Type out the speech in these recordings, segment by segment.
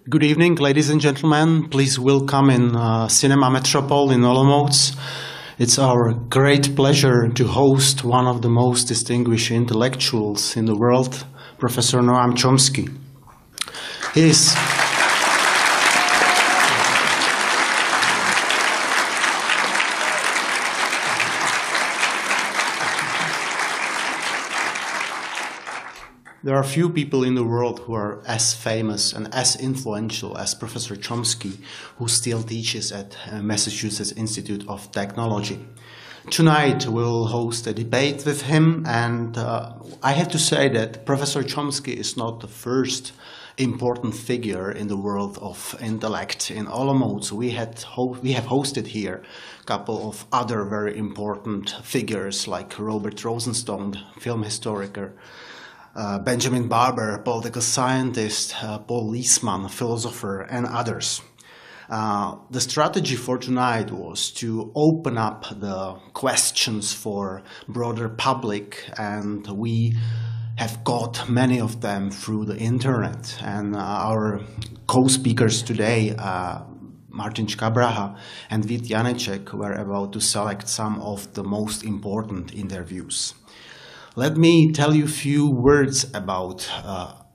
Good evening, ladies and gentlemen. Please welcome in Cinema Metropole in Olomouc. It's our great pleasure to host one of the most distinguished intellectuals in the world, Professor Noam Chomsky. There are few people in the world who are as famous and as influential as Professor Chomsky, who still teaches at Massachusetts Institute of Technology. Tonight we will host a debate with him, and I have to say that Professor Chomsky is not the first important figure in the world of intellect. In Olomouc, we have hosted here a couple of other very important figures like Robert Rosenstone, film historiker, Benjamin Barber, political scientist, Paul Leesman, philosopher, and others. The strategy for tonight was to open up the questions for broader public, and we have got many of them through the internet. And our co-speakers today, Martin Škabraha and Vít Janeček, were about to select some of the most important interviews. Let me tell you a few words about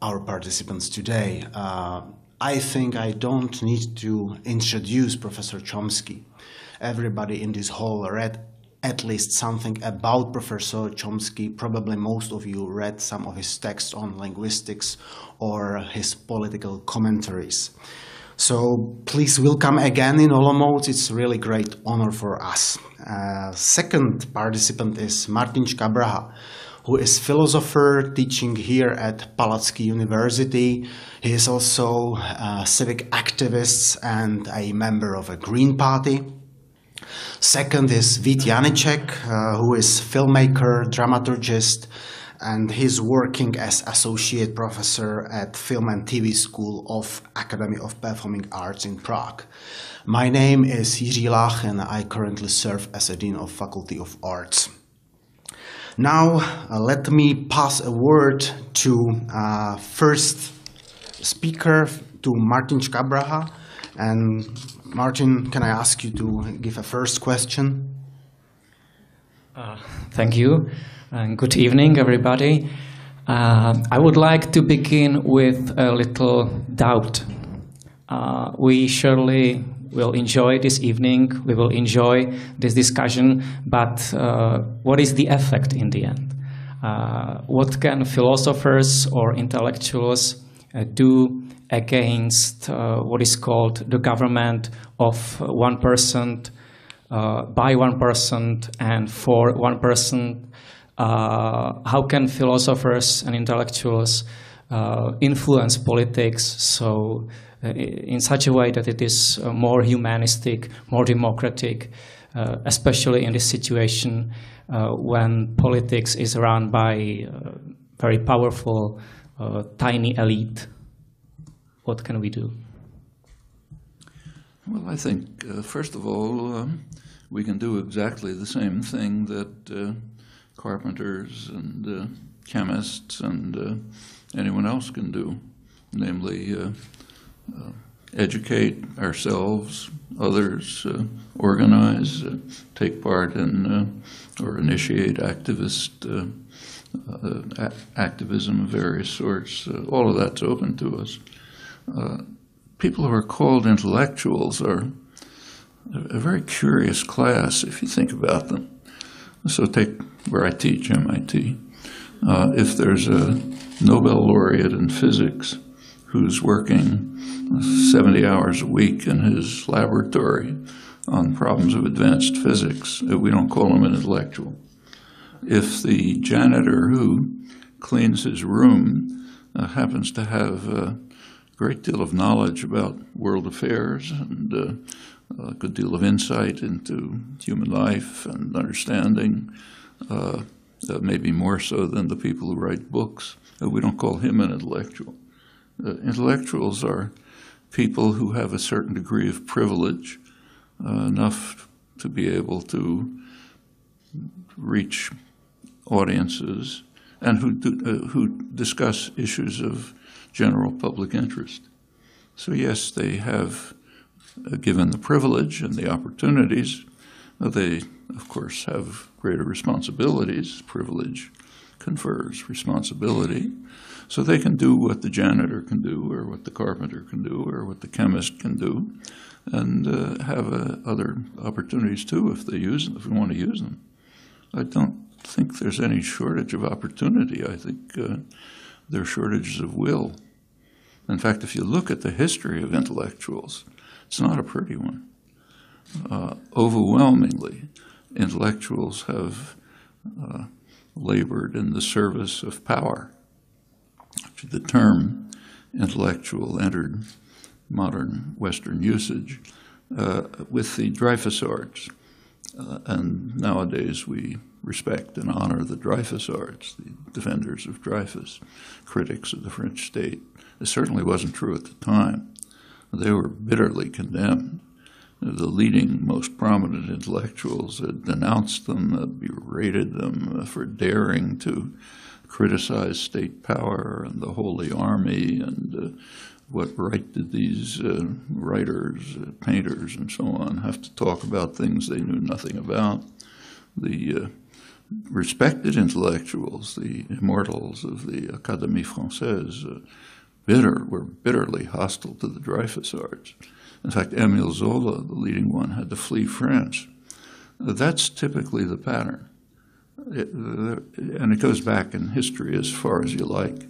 our participants today. I think I don't need to introduce Professor Chomsky. Everybody in this hall read at least something about Professor Chomsky. Probably most of you read some of his texts on linguistics or his political commentaries. So please welcome again in Olomouc. It's a really great honor for us. Second participant is Martin Škabraha, who is philosopher teaching here at Palacký University. He is also a civic activist and a member of a Green Party. Second is Vít Janeček, who is filmmaker, dramaturgist, and he's working as associate professor at Film and TV School of Academy of Performing Arts in Prague. My name is Jiří Lach, and I currently serve as a dean of Faculty of Arts. Now, let me pass a word to first speaker, to Martin Škabraha. And Martin, can I ask you to give a first question? Thank you, and good evening, everybody. I would like to begin with a little doubt. We surely will enjoy this evening, we will enjoy this discussion, but what is the effect in the end? What can philosophers or intellectuals do against what is called the government of 1%, by 1% and for 1%? How can philosophers and intellectuals influence politics so in such a way that it is more humanistic, more democratic, especially in this situation when politics is run by a very powerful, tiny elite? What can we do? Well, I think, first of all, we can do exactly the same thing that carpenters and chemists and anyone else can do, namely educate ourselves, others, organize, take part in or initiate activism of various sorts. All of that's open to us. People who are called intellectuals are a very curious class if you think about them. So take where I teach, MIT. If there's a Nobel laureate in physics who's working 70 hours a week in his laboratory on problems of advanced physics, we don't call him an intellectual. If the janitor who cleans his room happens to have a great deal of knowledge about world affairs and a good deal of insight into human life and understanding, maybe more so than the people who write books, we don't call him an intellectual. Intellectuals are people who have a certain degree of privilege, enough to be able to reach audiences and who discuss issues of general public interest. So yes, they have, given the privilege and the opportunities, they, of course, have greater responsibilities. Privilege confers responsibility. So they can do what the janitor can do, or what the carpenter can do, or what the chemist can do, and have other opportunities too if they use them, if we want to use them. I don't think there's any shortage of opportunity. I think there are shortages of will. In fact, if you look at the history of intellectuals, it's not a pretty one. Overwhelmingly, intellectuals have labored in the service of power. The term intellectual entered modern Western usage with the Dreyfus and nowadays we respect and honor the Dreyfusards, the defenders of Dreyfus, critics of the French state. It certainly wasn't true at the time. They were bitterly condemned. The leading, most prominent intellectuals had denounced them, berated them for daring to criticize state power and the Holy Army, and what right did these writers, painters, and so on have to talk about things they knew nothing about. The respected intellectuals, the immortals of the Académie Française, were bitterly hostile to the Dreyfusards. In fact, Émile Zola, the leading one, had to flee France. That's typically the pattern. And it goes back in history as far as you like.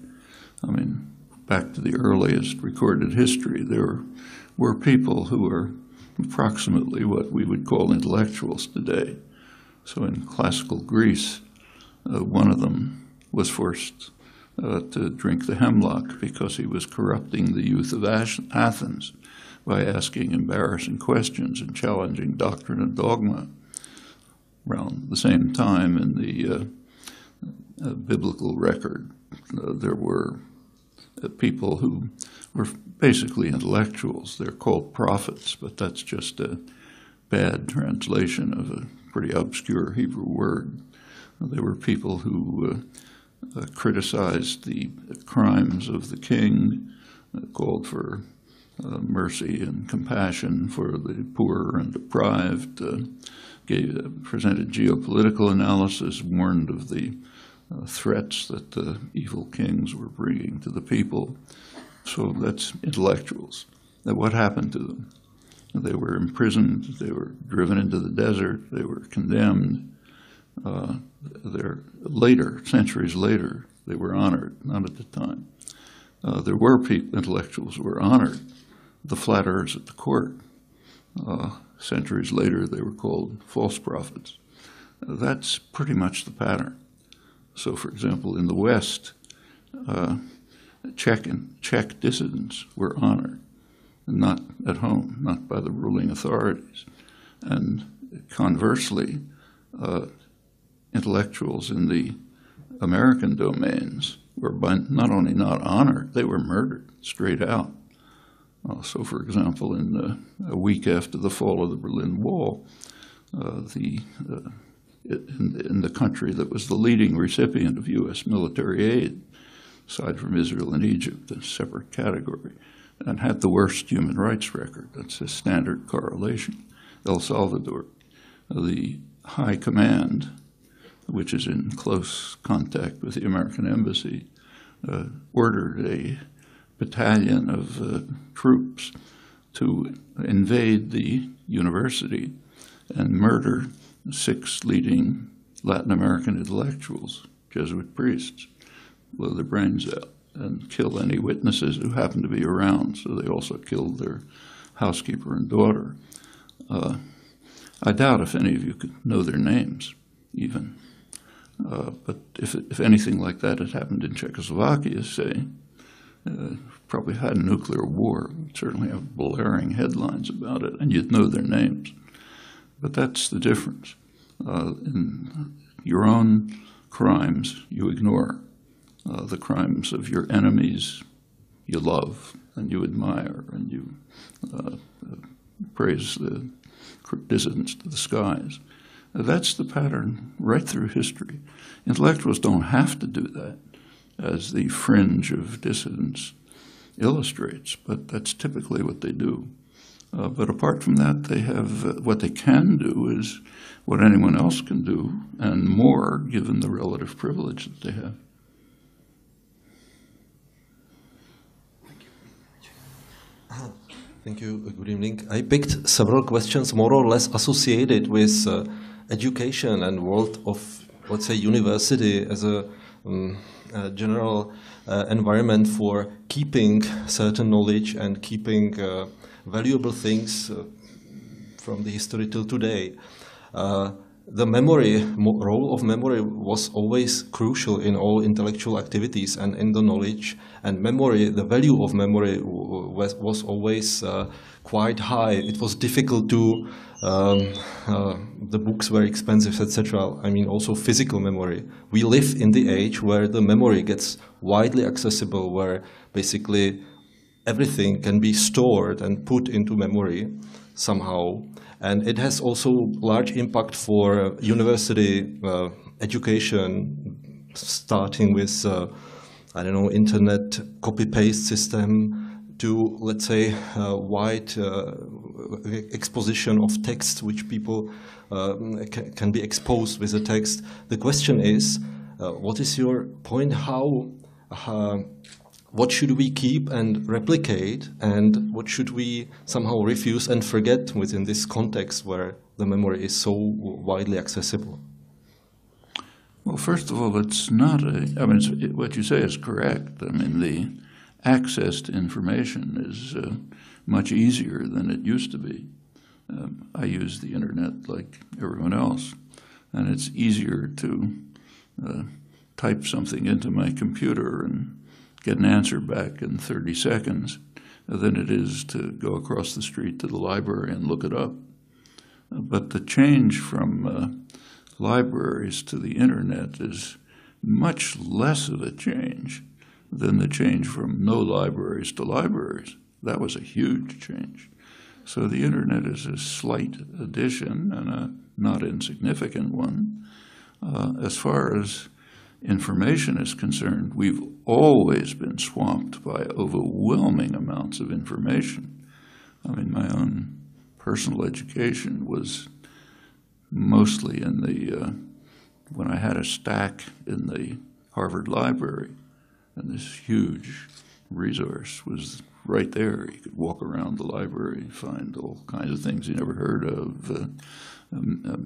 I mean, back to the earliest recorded history, there were people who were approximately what we would call intellectuals today. So in classical Greece, one of them was forced to drink the hemlock because he was corrupting the youth of Athens by asking embarrassing questions and challenging doctrine and dogma. Around the same time in the biblical record, there were people who were basically intellectuals. They're called prophets, but that's just a bad translation of a pretty obscure Hebrew word. They were people who criticized the crimes of the king, called for mercy and compassion for the poor and deprived, presented geopolitical analysis, warned of the threats that the evil kings were bringing to the people. So that's intellectuals. Now, what happened to them? They were imprisoned, they were driven into the desert, they were condemned. Centuries later, they were honored, not at the time. There were intellectuals who were honored, the flatterers at the court. Centuries later, they were called false prophets. That's pretty much the pattern. So, for example, in the West, Czech dissidents were honored, not at home, not by the ruling authorities. And conversely, intellectuals in the American domains were not only not honored, they were murdered straight out. So, for example, in a week after the fall of the Berlin Wall, in the country that was the leading recipient of U.S. military aid, aside from Israel and Egypt, a separate category, and had the worst human rights record. That's a standard correlation. El Salvador, the High Command, which is in close contact with the American Embassy, ordered a battalion of troops to invade the university and murder 6 leading Latin American intellectuals, Jesuit priests, blow their brains out and kill any witnesses who happened to be around. So they also killed their housekeeper and daughter. I doubt if any of you could know their names, even. But if anything like that had happened in Czechoslovakia, say, probably had a nuclear war, we'd certainly have blaring headlines about it, and you'd know their names. But that's the difference. In your own crimes, you ignore. The crimes of your enemies, you love and you admire, and you praise the dissidents to the skies. That's the pattern right through history. Intellectuals don't have to do that as the fringe of dissidents illustrates, but that's typically what they do. But apart from that, they have what they can do is what anyone else can do, and more, given the relative privilege that they have. Thank you. Good evening. I picked several questions more or less associated with education and world of, let's say, university as a general environment for keeping certain knowledge and keeping valuable things from the history till today. The role of memory was always crucial in all intellectual activities and in the knowledge. And memory, the value of memory was always quite high. It was difficult to, the books were expensive, etc. I mean, also physical memory. We live in the age where the memory gets widely accessible, where basically everything can be stored and put into memory somehow. And it has also large impact for university education, starting with, I don't know, internet copy-paste system to, let's say, wide exposition of text, which people can be exposed with the text. The question is, what is your point? What should we keep and replicate, and what should we somehow refuse and forget within this context where the memory is so widely accessible? Well, first of all, it's not what you say is correct. I mean, the access to information is much easier than it used to be. I use the internet like everyone else, and it's easier to type something into my computer and get an answer back in 30 seconds than it is to go across the street to the library and look it up. But the change from libraries to the internet is much less of a change than the change from no libraries to libraries. That was a huge change. So the internet is a slight addition and a not insignificant one. As far as information is concerned, we've always been swamped by overwhelming amounts of information. I mean, my own personal education was mostly in when I had a stack in the Harvard Library, and this huge resource was right there. You could walk around the library, find all kinds of things you never heard of, a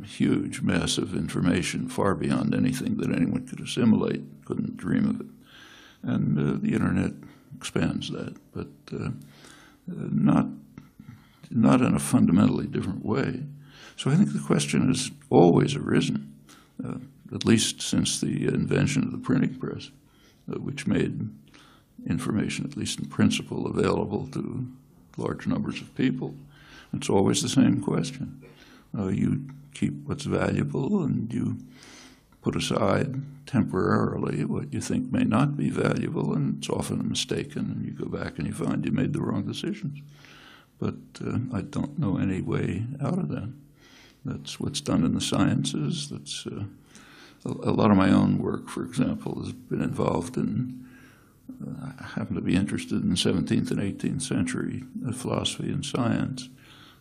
huge mass of information far beyond anything that anyone could assimilate, couldn't dream of it. And the internet expands that, but not in a fundamentally different way. So I think the question has always arisen, at least since the invention of the printing press, which made information, at least in principle, available to large numbers of people. It's always the same question. You keep what's valuable and you put aside temporarily what you think may not be valuable, and it's often mistaken, and you go back and you find you made the wrong decisions. But I don't know any way out of that. That's what's done in the sciences. That's a lot of my own work, for example, has been involved in, I happen to be interested in 17th and 18th century philosophy and science,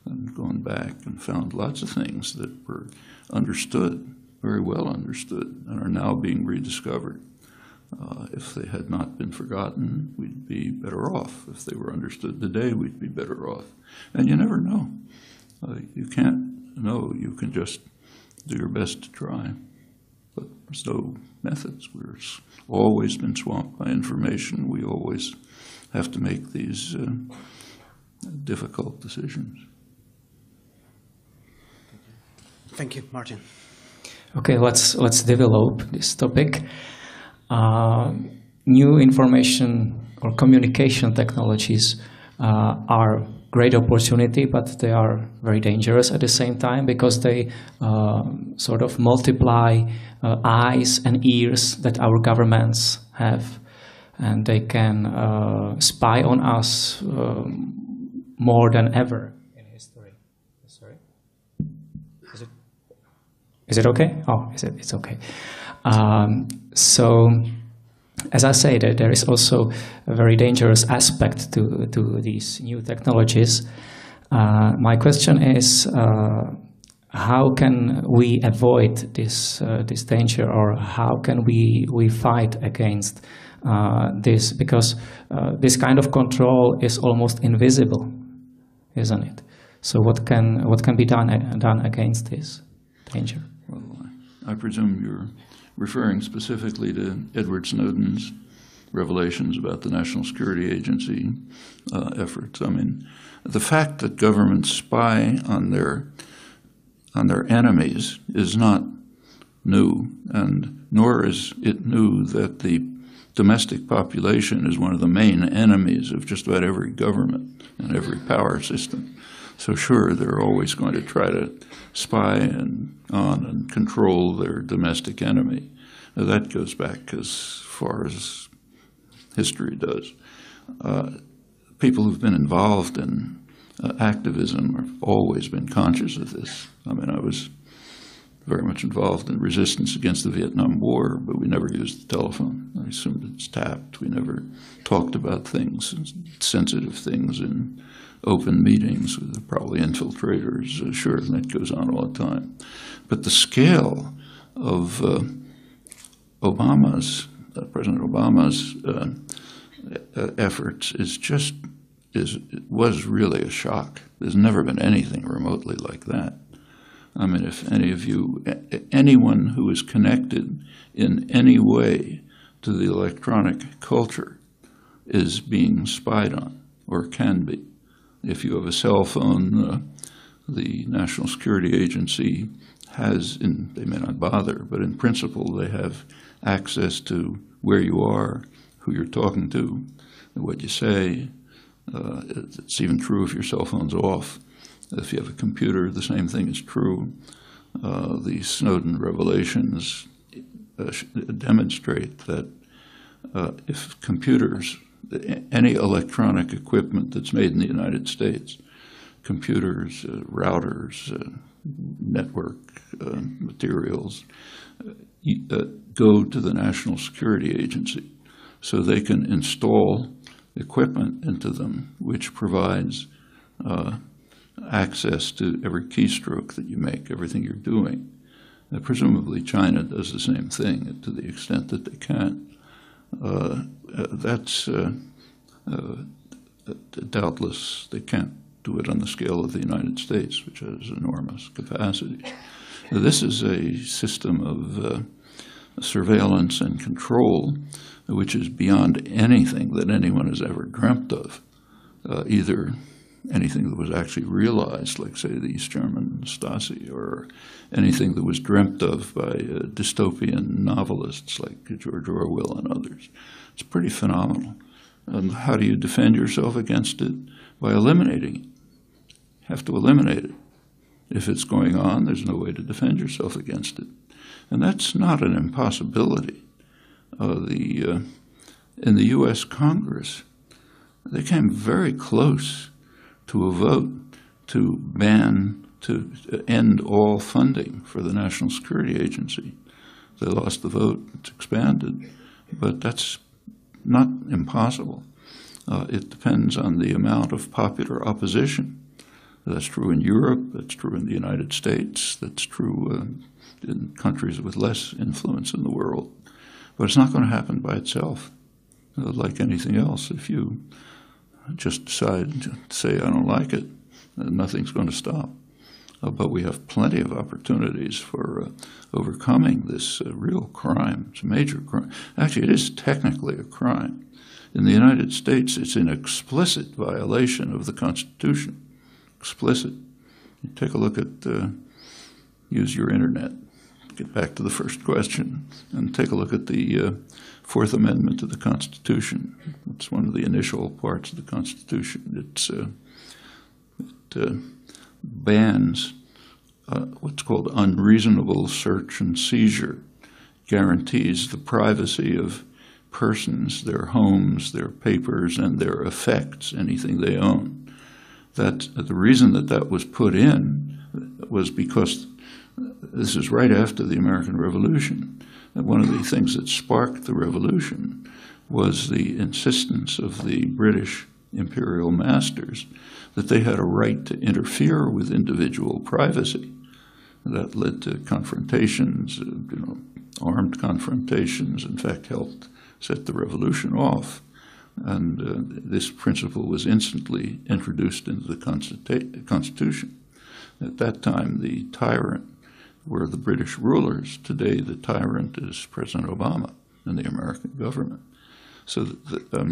and gone back and found lots of things that were understood, very well understood, and are now being rediscovered. If they had not been forgotten, we'd be better off. If they were understood today, we'd be better off. And you never know. You can't know. You can just do your best to try. But there's no methods. We're always been swamped by information. We always have to make these difficult decisions. Thank you, Martin. Okay, let's develop this topic. New information or communication technologies are great opportunity, but they are very dangerous at the same time, because they sort of multiply eyes and ears that our governments have, and they can spy on us more than ever in history. Sorry, is it okay? Oh, it's okay. So as I say, there is also a very dangerous aspect to these new technologies. My question is, how can we avoid this danger, or how can we fight against this? Because this kind of control is almost invisible, isn't it? So what can be done against this danger? Well, I presume you're referring specifically to Edward Snowden's revelations about the National Security Agency efforts. I mean, the fact that governments spy on their enemies is not new, and nor is it new that the domestic population is one of the main enemies of just about every government and every power system. So sure, they're always going to try to spy on and control their domestic enemy. Now, that goes back as far as history does. People who've been involved in activism have always been conscious of this. I mean, I was very much involved in resistance against the Vietnam War, but we never used the telephone. I assumed it's tapped. We never talked about things, sensitive things, in open meetings with probably infiltrators. Sure, and that goes on all the time. But the scale of President Obama's efforts was really a shock. There's never been anything remotely like that. I mean, if anyone who is connected in any way to the electronic culture is being spied on, or can be. If you have a cell phone, the National Security Agency they may not bother, but in principle they have access to where you are, who you're talking to, what you say. It's even true if your cell phone's off. If you have a computer, the same thing is true. The Snowden revelations demonstrate that if computers, any electronic equipment that's made in the United States, computers, routers, network materials, go to the National Security Agency, so they can install equipment into them which provides access to every keystroke that you make, everything you're doing. Presumably China does the same thing to the extent that they can. That's doubtless they can't do it on the scale of the United States, which has enormous capacity. This is a system of surveillance and control which is beyond anything that anyone has ever dreamt of, either anything that was actually realized, like, say, the East German Stasi, or anything that was dreamt of by dystopian novelists like George Orwell and others. It's pretty phenomenal. And how do you defend yourself against it? By eliminating it. You have to eliminate it. If it's going on, there's no way to defend yourself against it. And that's not an impossibility. In the U.S. Congress, they came very close to a vote to end all funding for the National Security Agency. They lost the vote, it's expanded, but that's not impossible. It depends on the amount of popular opposition. That's true in Europe, that's true in the United States, that's true in countries with less influence in the world. But it's not going to happen by itself. Like anything else, if you just decide to say, I don't like it, nothing's going to stop. But we have plenty of opportunities for overcoming this real crime. It's a major crime. Actually, it is technically a crime. In the United States, it's an explicit violation of the Constitution. Explicit. You take a look at, use your internet, get back to the first question, and take a look at the Fourth Amendment to the Constitution. It's one of the initial parts of the Constitution. It bans what's called unreasonable search and seizure, guarantees the privacy of persons, their homes, their papers, and their effects, anything they own. That the reason that was put in was because this is right after the American Revolution. one of the things that sparked the revolution was the insistence of the British imperial masters that they had a right to interfere with individual privacy. That led to confrontations, armed confrontations, in fact helped set the revolution off. And this principle was instantly introduced into the Constitution. At that time, the tyrant were the British rulers. Today, the tyrant is President Obama and the American government. So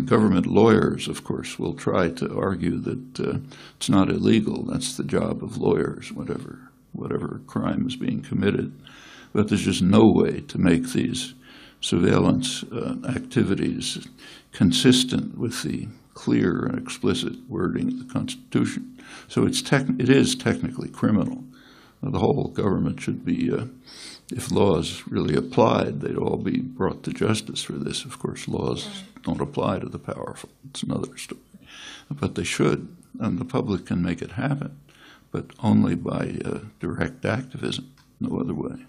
government lawyers, of course, will try to argue that it's not illegal. That's the job of lawyers, whatever crime is being committed. But there's just no way to make these surveillance activities consistent with the clear and explicit wording of the Constitution. So it is technically criminal. The whole government should be, if laws really applied, they'd all be brought to justice for this. Of course, laws don't apply to the powerful. It's another story. But they should, and the public can make it happen, but only by direct activism, no other way.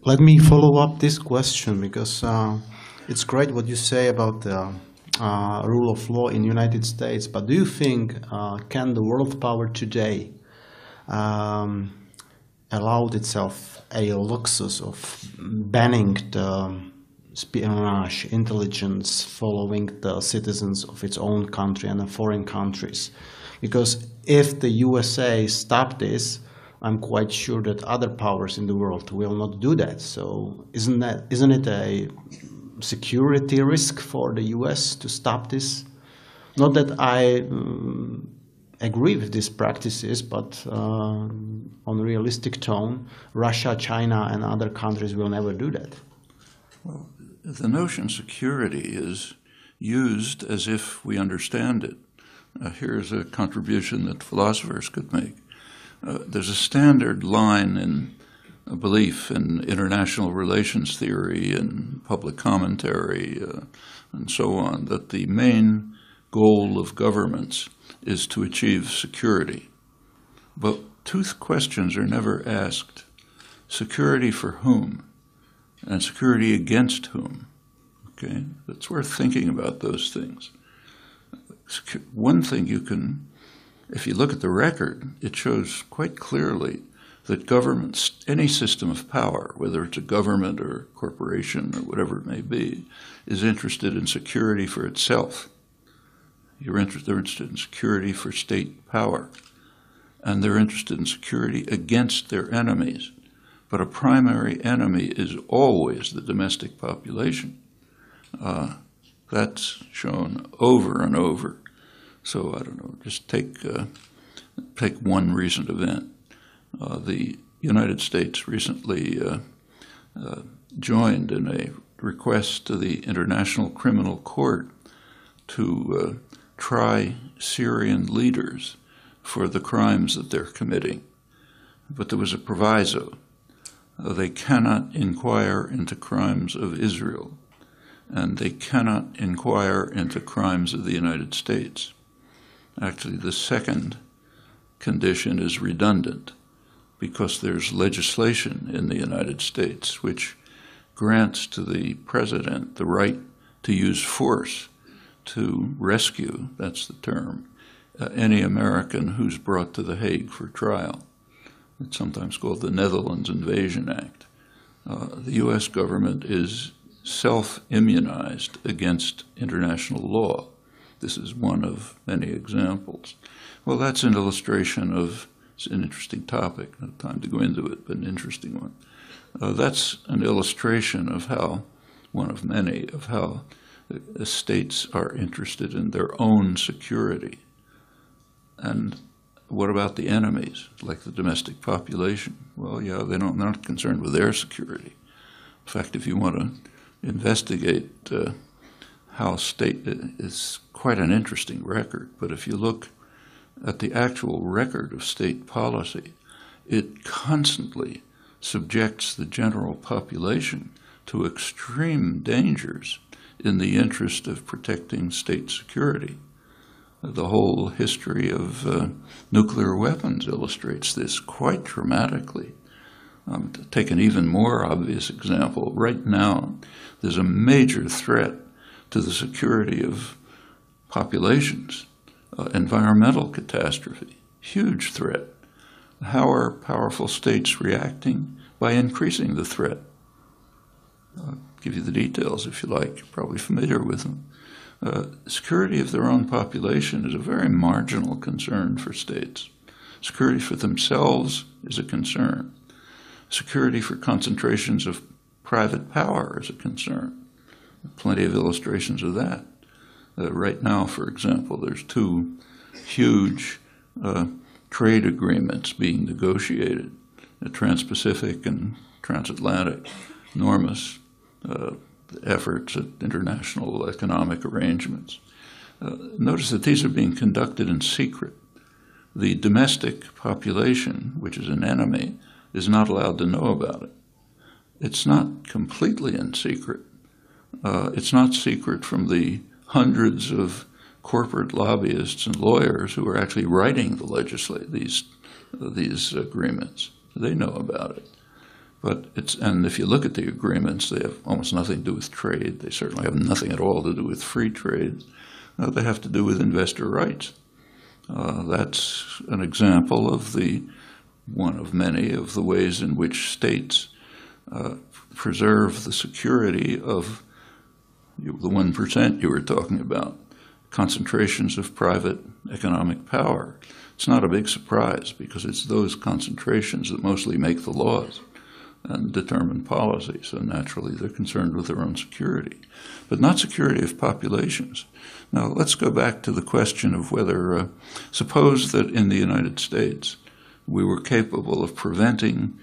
Let me follow up this question, because it's great what you say about the rule of law in the United States, but do you think can the world power today allowed itself a luxus of banning the espionage, intelligence, following the citizens of its own country and the foreign countries? Because if the USA stopped this, I'm quite sure that other powers in the world will not do that. So isn't it a security risk for the US to stop this? Not that I agree with these practices, but on realistic tone, Russia, China, and other countries will never do that. Well, the notion security is used as if we understand it. Here's a contribution that philosophers could make. There's a standard line in a belief in international relations theory and public commentary and so on, that the main goal of governments is to achieve security. But two questions are never asked: security for whom and security against whom. Okay, it's worth thinking about those things. One thing you can, if you look at the record, it shows quite clearly that governments, any system of power, whether it's a government or a corporation or whatever it may be, is interested in security for itself. They're interested in security for state power, and they're interested in security against their enemies. But a primary enemy is always the domestic population. That's shown over and over. So I don't know, just take one recent event. The United States recently joined in a request to the International Criminal Court to try Syrian leaders for the crimes that they're committing. But there was a proviso. They cannot inquire into crimes of Israel, and they cannot inquire into crimes of the United States. Actually, the second condition is redundant, because there's legislation in the United States which grants to the president the right to use force to rescue, that's the term, any American who's brought to The Hague for trial. It's sometimes called the Netherlands Invasion Act. The U.S. government is self-immunized against international law. This is one of many examples. Well, that's an illustration of, it's an interesting topic, no time to go into it, but an interesting one. That's an illustration of how, one of many, of how states are interested in their own security. And what about the enemies, like the domestic population? Well, yeah, they're not concerned with their security. In fact, if you want to investigate how state, it's quite an interesting record, but if you look at the actual record of state policy, it constantly subjects the general population to extreme dangers in the interest of protecting state security. The whole history of nuclear weapons illustrates this quite dramatically. To take an even more obvious example, right now there's a major threat to the security of populations, environmental catastrophe, huge threat. How are powerful states reacting? By increasing the threat. I'll give you the details if you like. You're probably familiar with them. Security of their own population is a very marginal concern for states. Security for themselves is a concern. Security for concentrations of private power is a concern. Plenty of illustrations of that. Right now, for example, there's two huge trade agreements being negotiated, the Trans-Pacific and Transatlantic, enormous efforts at international economic arrangements. Notice that these are being conducted in secret. The domestic population, which is an enemy, is not allowed to know about it. It's not completely in secret. It's not secret from the hundreds of corporate lobbyists and lawyers who are actually writing these agreements. They know about it. And if you look at the agreements, they have almost nothing to do with trade. They certainly have nothing at all to do with free trade. They have to do with investor rights. That's an example of one of many of the ways in which states preserve the security of the 1% you were talking about, concentrations of private economic power. It's not a big surprise because it's those concentrations that mostly make the laws and determine policy. So naturally, they're concerned with their own security, but not security of populations. Now, let's go back to the question of whether, suppose that in the United States, we were capable of preventing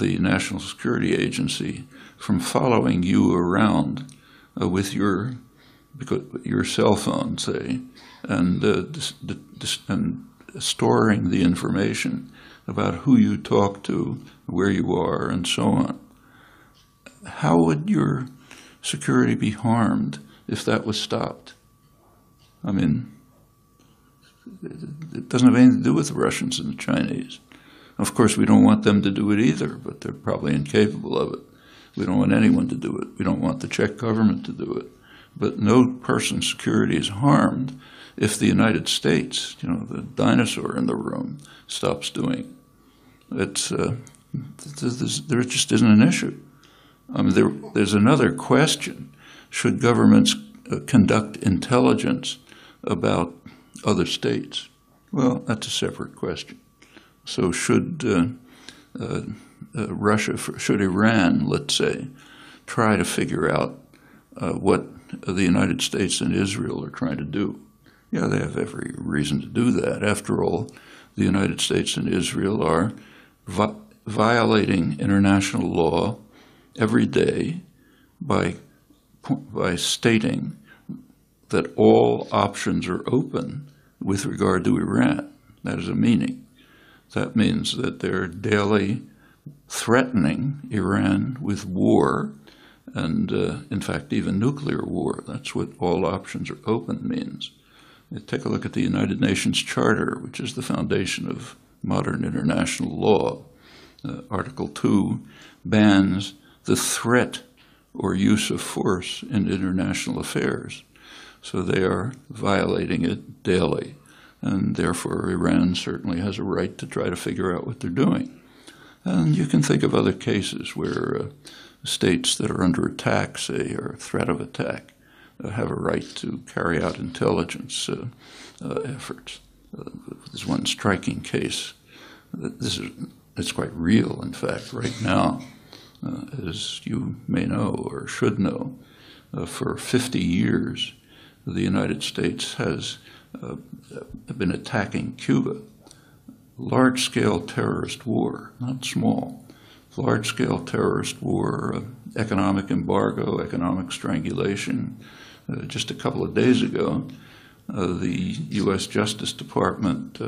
the National Security Agency from following you around with your cell phone, say, and storing the information about who you talk to, where you are, and so on. How would your security be harmed if that was stopped? I mean, it doesn't have anything to do with the Russians and the Chinese. Of course, we don't want them to do it either, but they're probably incapable of it. We don't want anyone to do it. We don't want the Czech government to do it. But no person's security is harmed if the United States, the dinosaur in the room, stops doing it. There just isn't an issue. I mean, there's another question. Should governments conduct intelligence about other states? Well, that's a separate question. So should should Iran, let's say, try to figure out what the United States and Israel are trying to do? Yeah, they have every reason to do that. After all, the United States and Israel are violating international law every day by stating that all options are open with regard to Iran. That is a meaning. That means that they're daily threatening Iran with war and, in fact, even nuclear war. That's what all options are open means. Take a look at the United Nations Charter, which is the foundation of modern international law. Article 2 bans the threat or use of force in international affairs. So they are violating it daily. And therefore, Iran certainly has a right to try to figure out what they're doing. And you can think of other cases where states that are under attack, say, or threat of attack, have a right to carry out intelligence efforts. There's one striking case. It's quite real, in fact, right now, as you may know or should know. For 50 years, the United States has been attacking Cuba. Large-scale terrorist war, not small. Large-scale terrorist war, economic embargo, economic strangulation. Just a couple of days ago, the U.S. Justice Department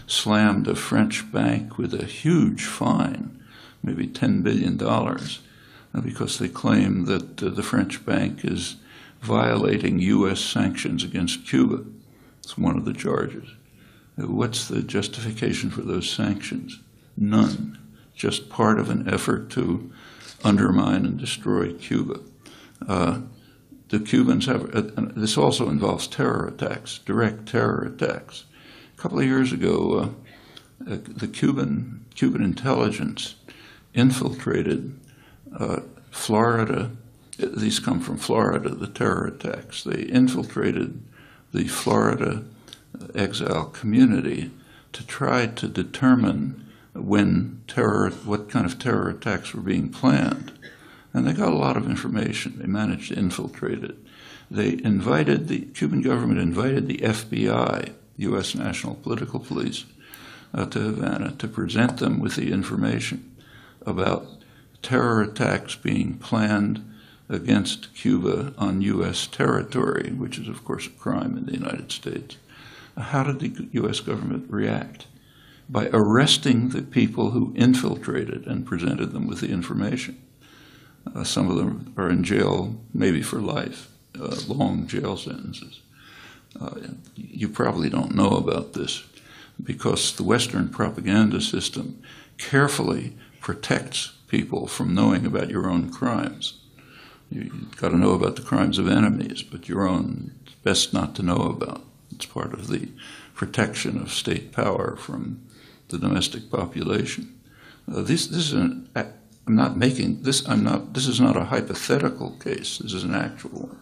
slammed a French bank with a huge fine, maybe $10 billion, because they claim that the French bank is violating U.S. sanctions against Cuba. It's one of the charges. What's the justification for those sanctions? None. Just part of an effort to undermine and destroy Cuba. The Cubans have, this also involves terror attacks, direct terror attacks. A couple of years ago, the Cuban intelligence infiltrated Florida. These come from Florida, the terror attacks. They infiltrated the Florida exile community to try to determine what kind of terror attacks were being planned. And they got a lot of information. They managed to infiltrate it. The Cuban government invited the FBI, U.S. National Political Police, to Havana to present them with the information about terror attacks being planned against Cuba on U.S. territory, which is, of course, a crime in the United States. How did the U.S. government react? By arresting the people who infiltrated and presented them with the information. Some of them are in jail, maybe for life, long jail sentences. You probably don't know about this because the Western propaganda system carefully protects people from knowing about your own crimes. You've got to know about the crimes of enemies, but your own, it's best not to know about. It's part of the protection of state power from the domestic population. This is not a hypothetical case. This is an actual one.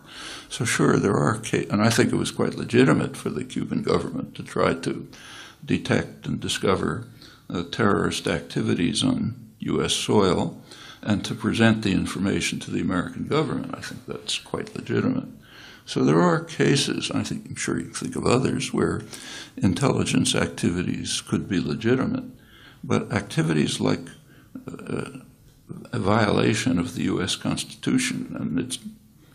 So sure, there are cases, and I think it was quite legitimate for the Cuban government to try to detect and discover terrorist activities on U.S. soil and to present the information to the American government. I think that's quite legitimate. So there are cases, I'm sure you can think of others, where intelligence activities could be legitimate, but activities like a violation of the U.S. Constitution,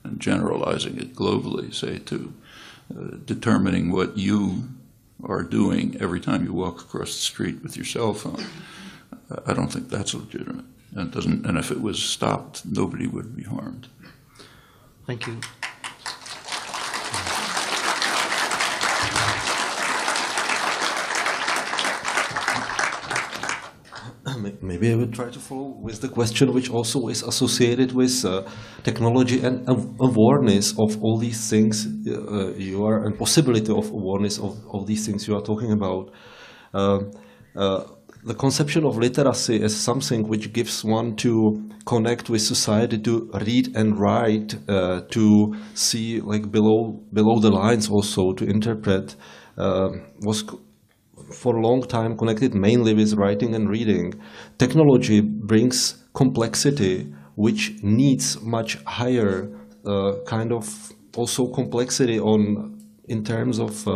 and generalizing it globally, say to determining what you are doing every time you walk across the street with your cell phone, I don't think that's legitimate. And if it was stopped, nobody would be harmed. Thank you. Maybe I will try to follow with the question which also is associated with technology and awareness of all these things and possibility of awareness of these things you are talking about. The conception of literacy as something which gives one to connect with society, to read and write, to see like below the lines also, to interpret, was for a long time connected mainly with writing and reading. Technology brings complexity which needs much higher kind of also complexity in terms of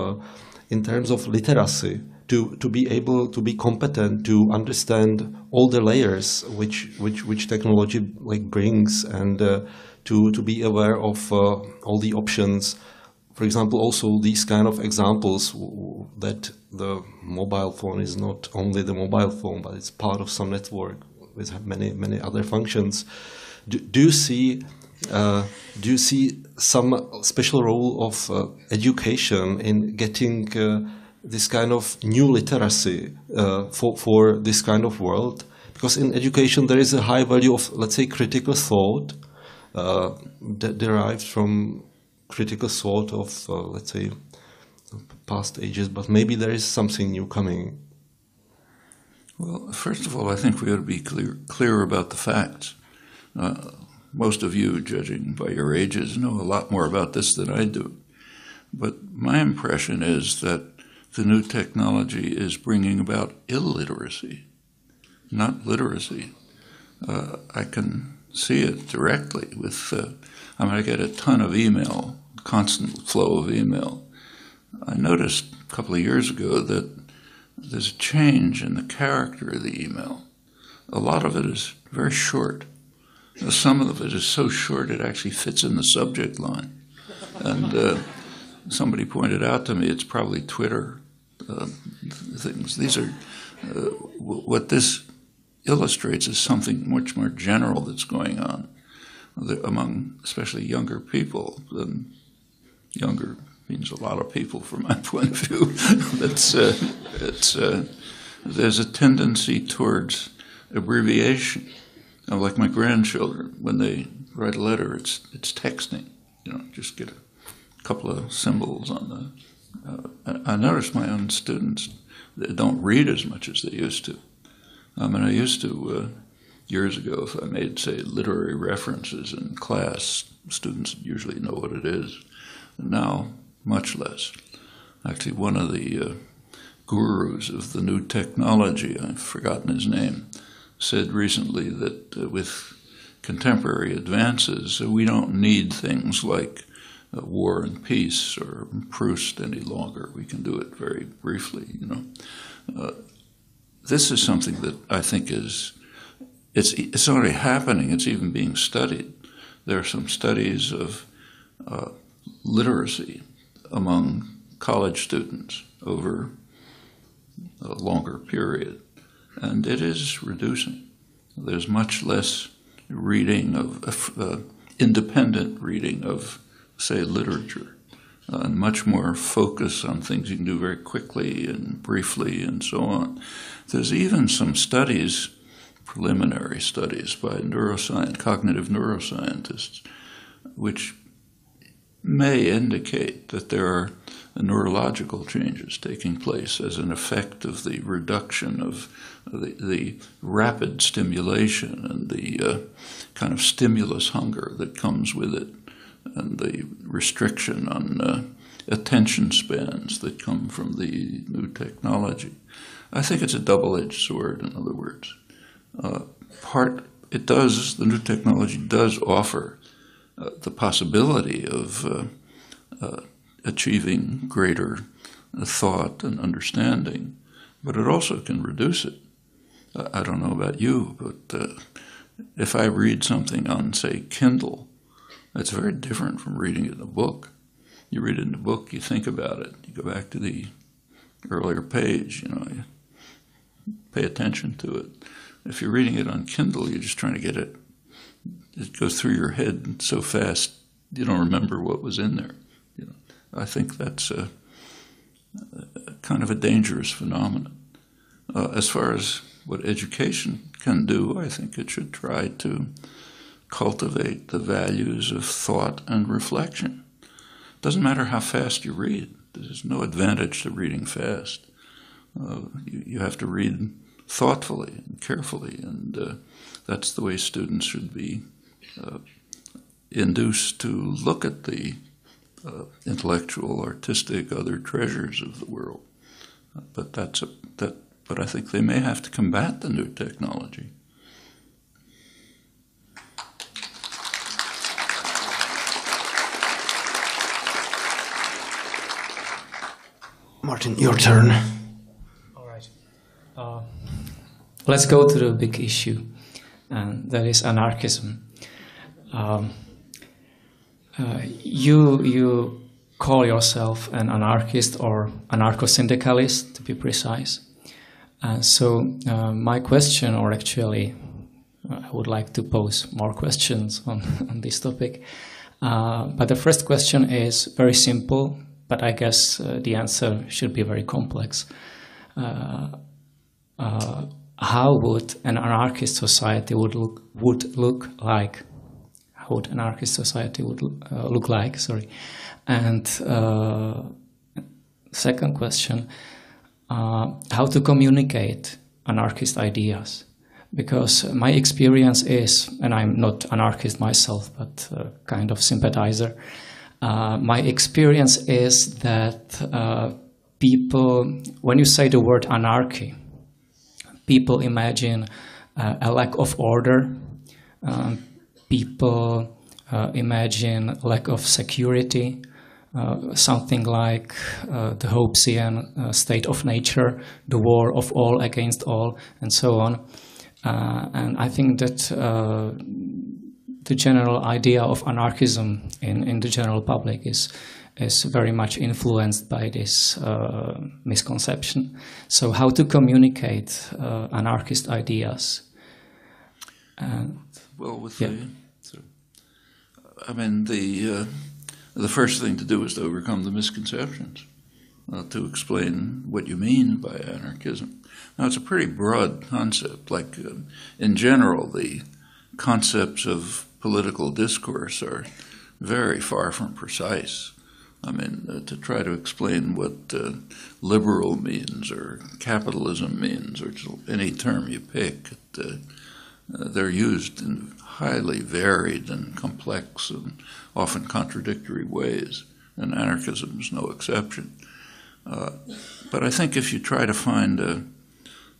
literacy to be able to be competent to understand all the layers which technology like brings and to be aware of all the options. For example, also these kind of examples that the mobile phone is not only the mobile phone, but it's part of some network with many other functions. Do you see some special role of education in getting this kind of new literacy for this kind of world? Because in education there is a high value of, let's say, critical thought that derived from critical thought of, let's say, past ages, but maybe there is something new coming. Well, first of all, I think we ought to be clear about the facts. Most of you, judging by your ages, know a lot more about this than I do. But my impression is that the new technology is bringing about illiteracy, not literacy. I can see it directly with, I get a ton of email, constant flow of email. I noticed a couple of years ago that there's a change in the character of the email. A lot of it is very short. Some of it is so short it actually fits in the subject line. And somebody pointed out to me it's probably Twitter things. These are what this illustrates is something much more general that's going on among especially younger people than younger means a lot of people from my point of view. There's a tendency towards abbreviation. Like my grandchildren, when they write a letter, it's texting. Just get a couple of symbols on the. I noticed my own students, they don't read as much as they used to. I used to, years ago, if I made, say, literary references in class, students usually know what it is. And now, much less. Actually, one of the gurus of the new technology, I've forgotten his name, said recently that with contemporary advances, we don't need things like War and Peace or Proust any longer. We can do it very briefly, This is something that I think it's already happening. It's even being studied. There are some studies of literacy among college students over a longer period, and it is reducing. There's much less reading of independent reading of, say, literature, and much more focus on things you can do very quickly and briefly and so on. There's even some studies, preliminary studies by cognitive neuroscientists, which may indicate that there are neurological changes taking place as an effect of the reduction of the rapid stimulation and the kind of stimulus hunger that comes with it, and the restriction on attention spans that come from the new technology. I think it's a double-edged sword, in other words. The new technology does offer the possibility of achieving greater thought and understanding, but it also can reduce it. I don't know about you, but if I read something on, say, Kindle, it's very different from reading it in a book. You read it in a book, you think about it, you go back to the earlier page, you pay attention to it. If you're reading it on Kindle, you're just trying to get it. It goes through your head so fast, you don't remember what was in there. I think that's a kind of a dangerous phenomenon. As far as what education can do, I think it should try to cultivate the values of thought and reflection. It doesn't matter how fast you read. There's no advantage to reading fast. You have to read thoughtfully and carefully, and that's the way students should be induced to look at the intellectual, artistic, other treasures of the world. But I think they may have to combat the new technology. Martin, your turn. All right. Let's go to the big issue, and that is anarchism. You call yourself an anarchist or anarcho-syndicalist, to be precise. So my question, or actually I would like to pose more questions on this topic. But the first question is very simple, but I guess the answer should be very complex. How would an anarchist society would look like? How would an anarchist society would look like? Sorry. And second question: how to communicate anarchist ideas? Because my experience is, and I'm not anarchist myself, but kind of sympathizer. My experience is that people, when you say the word anarchy, people imagine a lack of order. People imagine lack of security, something like the Hobbesian state of nature, the war of all against all, and so on. And I think that the general idea of anarchism in the general public is very much influenced by this misconception. So how to communicate anarchist ideas? Well, with yeah. the first thing to do is to overcome the misconceptions, to explain what you mean by anarchism. Now, it's a pretty broad concept. Like, in general, the concepts of political discourse are very far from precise. I mean, to try to explain what liberal means or capitalism means, or any term you pick, they're used in highly varied and complex and often contradictory ways, and anarchism is no exception. But I think if you try to find a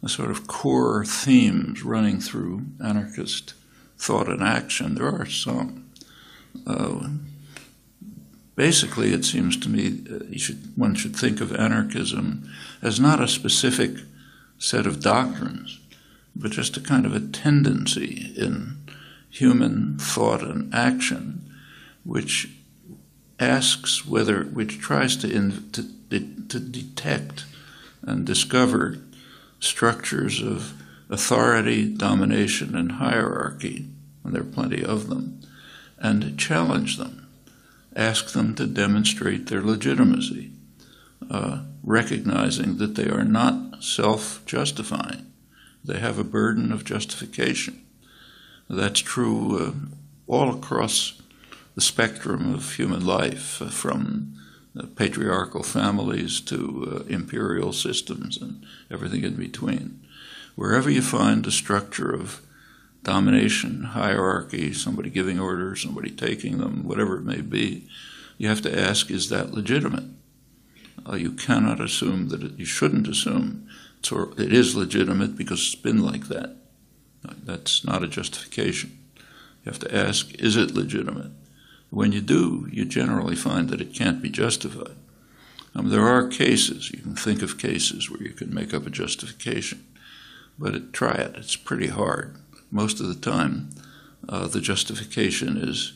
sort of core themes running through anarchist thought and action, there are some. Basically, it seems to me one should think of anarchism as not a specific set of doctrines, but just a kind of a tendency in human thought and action, which tries to detect and discover structures of authority, domination, and hierarchy, and there are plenty of them, and challenge them. Ask them to demonstrate their legitimacy, recognizing that they are not self-justifying. They have a burden of justification. That's true all across the spectrum of human life, from patriarchal families to imperial systems and everything in between. Wherever you find a structure of domination, hierarchy, somebody giving orders, somebody taking them, whatever it may be, you have to ask, is that legitimate? You cannot assume you shouldn't assume it is legitimate because it's been like that. That's not a justification. You have to ask, is it legitimate? When you do, you generally find that it can't be justified. There are cases, you can think of cases where you can make up a justification, but try it. It's pretty hard. Most of the time, the justification is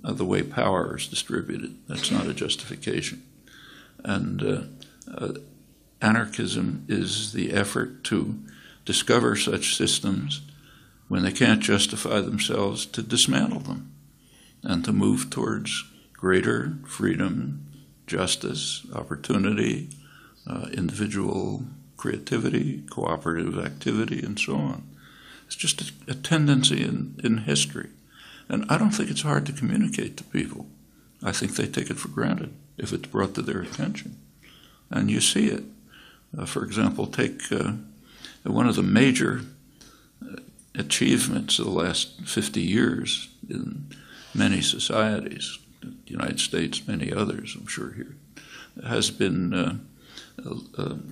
the way power is distributed. That's not a justification. And anarchism is the effort to discover such systems when they can't justify themselves, to dismantle them and to move towards greater freedom, justice, opportunity, individual creativity, cooperative activity, and so on. It's just a tendency in history. And I don't think it's hard to communicate to people. I think they take it for granted if it's brought to their attention. And you see it. For example, take one of the major achievements of the last 50 years in many societies, the United States, many others, I'm sure here, has been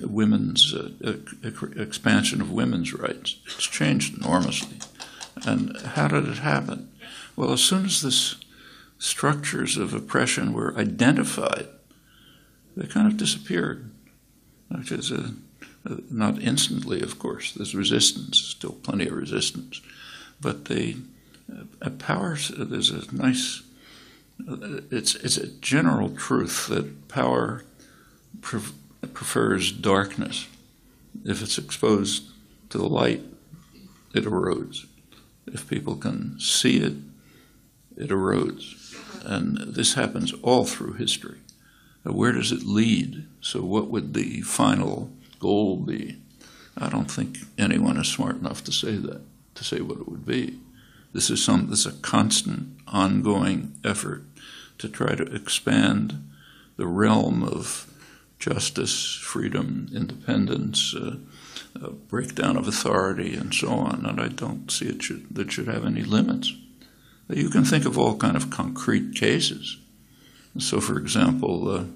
women's expansion of women's rights. It's changed enormously. And how did it happen? Well, as soon as the structures of oppression were identified, they kind of disappeared, which is not instantly, of course. There's resistance, still plenty of resistance. But there's a nice, it's a general truth that power prefers darkness. If it's exposed to the light, it erodes. If people can see it, it erodes. And this happens all through history. Where does it lead? So what would the final goal be? I don't think anyone is smart enough to say that, to say what it would be. This is a constant, ongoing effort to try to expand the realm of justice, freedom, independence, breakdown of authority, and so on. And I don't see it should have any limits. You can think of all kind of concrete cases. So, for example,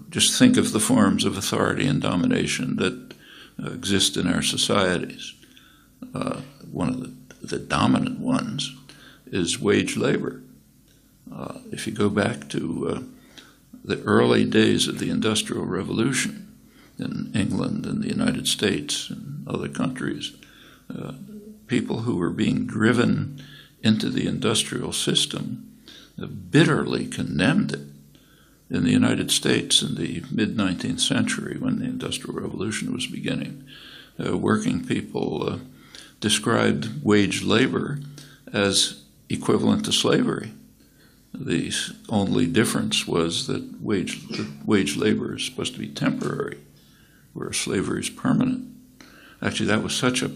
just think of the forms of authority and domination that exist in our societies. One of the dominant ones is wage labor. If you go back to the early days of the Industrial Revolution in England and the United States and other countries, people who were being driven into the industrial system bitterly condemned it. In the United States in the mid-19th century, when the Industrial Revolution was beginning, working people described wage labor as equivalent to slavery. The only difference was that wage labor is supposed to be temporary, whereas slavery is permanent. Actually, that was such a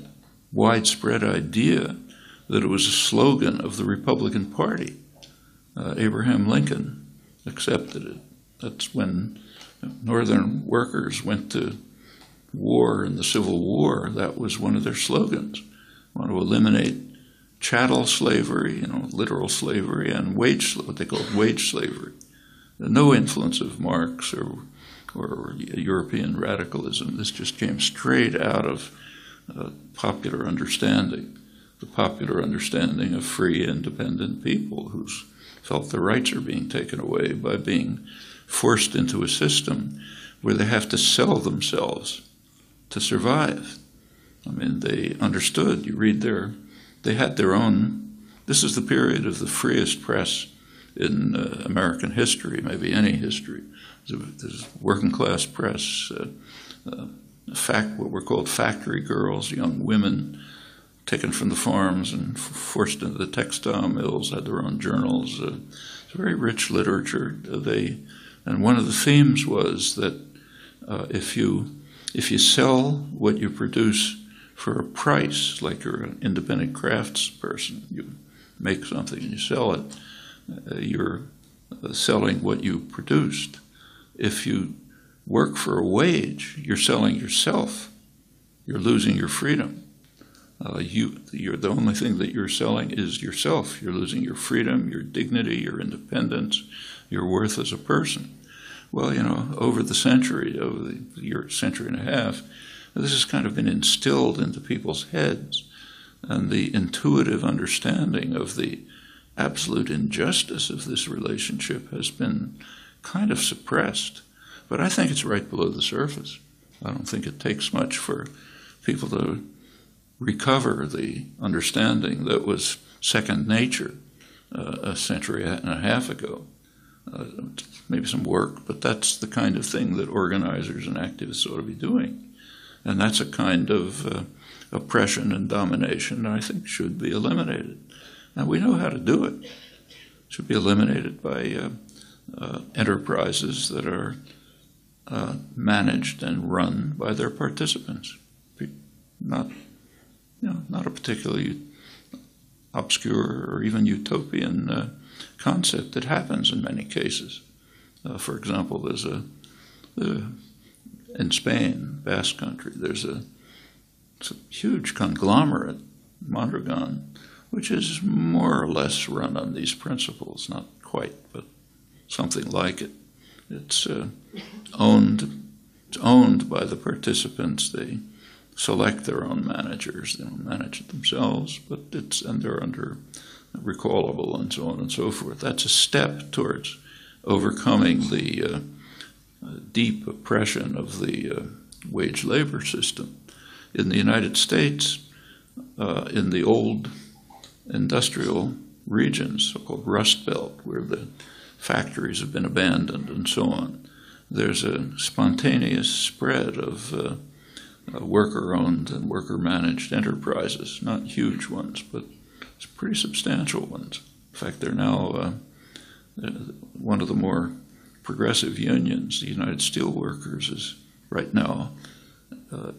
widespread idea that it was a slogan of the Republican Party. Abraham Lincoln accepted it. That's when Northern workers went to war in the Civil War. That was one of their slogans. Want to eliminate chattel slavery, literal slavery, and what they called wage slavery. No influence of Marx or European radicalism. This just came straight out of popular understanding, the popular understanding of free, independent people who felt their rights are being taken away by being forced into a system where they have to sell themselves to survive. I mean, they understood. You read they had their own. This is the period of the freest press in American history, maybe any history. There's working class press, what were called factory girls, young women taken from the farms and forced into the textile mills, had their own journals. It's very rich literature. And one of the themes was that if you sell what you produce for a price, like you're an independent crafts person, you make something and you sell it, you're selling what you produced. If you work for a wage, you're selling yourself. You're losing your freedom. You're the only thing that you're selling is yourself. You're losing your freedom, your dignity, your independence, your worth as a person. Well, over the century, over the century and a half, this has kind of been instilled into people's heads, and the intuitive understanding of the absolute injustice of this relationship has been kind of suppressed. But I think it's right below the surface. I don't think it takes much for people to recover the understanding that was second nature a century and a half ago. Maybe some work, but that's the kind of thing that organizers and activists ought to be doing. And that's a kind of oppression and domination that I think should be eliminated. And we know how to do it. It should be eliminated by enterprises that are managed and run by their participants. Not a particularly obscure or even utopian concept that happens in many cases. For example, there's in Spain, Basque Country, there's a huge conglomerate, Mondragon, which is more or less run on these principles, not quite, but something like it. It's owned by the participants. They select their own managers. They don't manage it themselves, but they're under recallable and so on and so forth. That's a step towards overcoming the deep oppression of the wage labor system. In the United States, in the old industrial regions, so-called Rust Belt, where the factories have been abandoned and so on, there's a spontaneous spread of worker-owned and worker-managed enterprises, not huge ones, but pretty substantial ones. In fact, they're now one of the more progressive unions, the United Steelworkers, is right now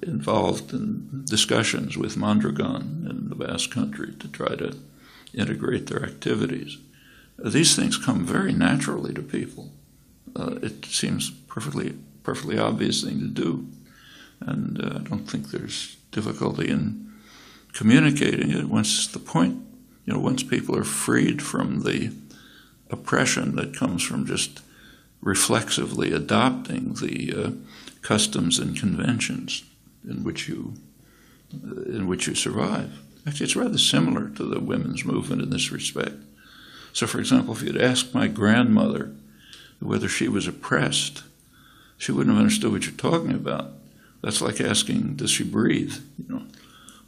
involved in discussions with Mondragon in the Basque Country to try to integrate their activities. These things come very naturally to people. It seems perfectly obvious thing to do, and I don't think there's difficulty in communicating it once people are freed from the oppression that comes from just reflexively adopting the customs and conventions in which you survive. Actually, it's rather similar to the women's movement in this respect. So, for example, if you'd asked my grandmother whether she was oppressed, she wouldn't have understood what you're talking about. That's like asking, does she breathe?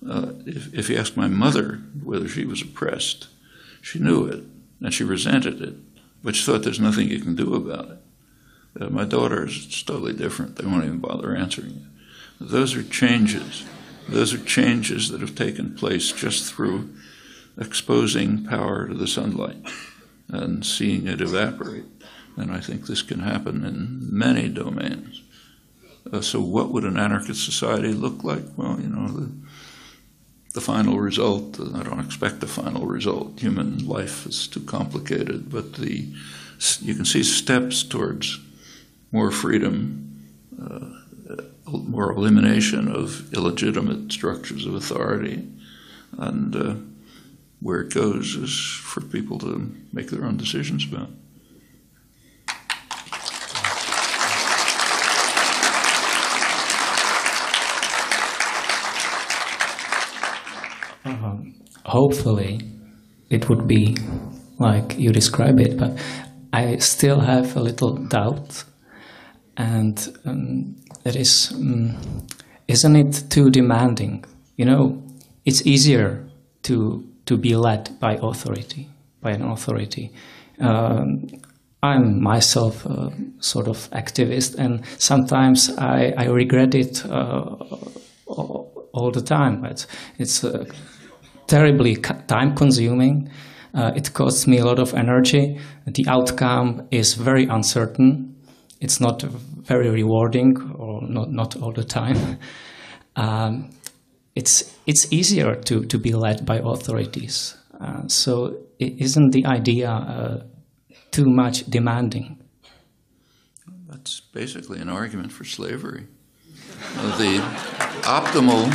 If you asked my mother whether she was oppressed, she knew it, and she resented it, but she thought there's nothing you can do about it. My daughters, it's totally different. They won't even bother answering it. Those are changes. Those are changes that have taken place just through exposing power to the sunlight. and seeing it evaporate. And I think this can happen in many domains. So what would an anarchist society look like? Well, you know, the final result, I don't expect the final result. Human life is too complicated, but you can see steps towards more freedom, more elimination of illegitimate structures of authority, and where it goes is for people to make their own decisions about. Hopefully, it would be like you describe it, but I still have a little doubt, and that is, isn't it too demanding? You know, it's easier to be led by an authority. I'm myself a sort of activist, and sometimes I regret it all the time. It's terribly time-consuming. It costs me a lot of energy. The outcome is very uncertain. It's not very rewarding, or not all the time. It's easier to be led by authorities. So isn't the idea too much demanding? That's basically an argument for slavery. The optimal,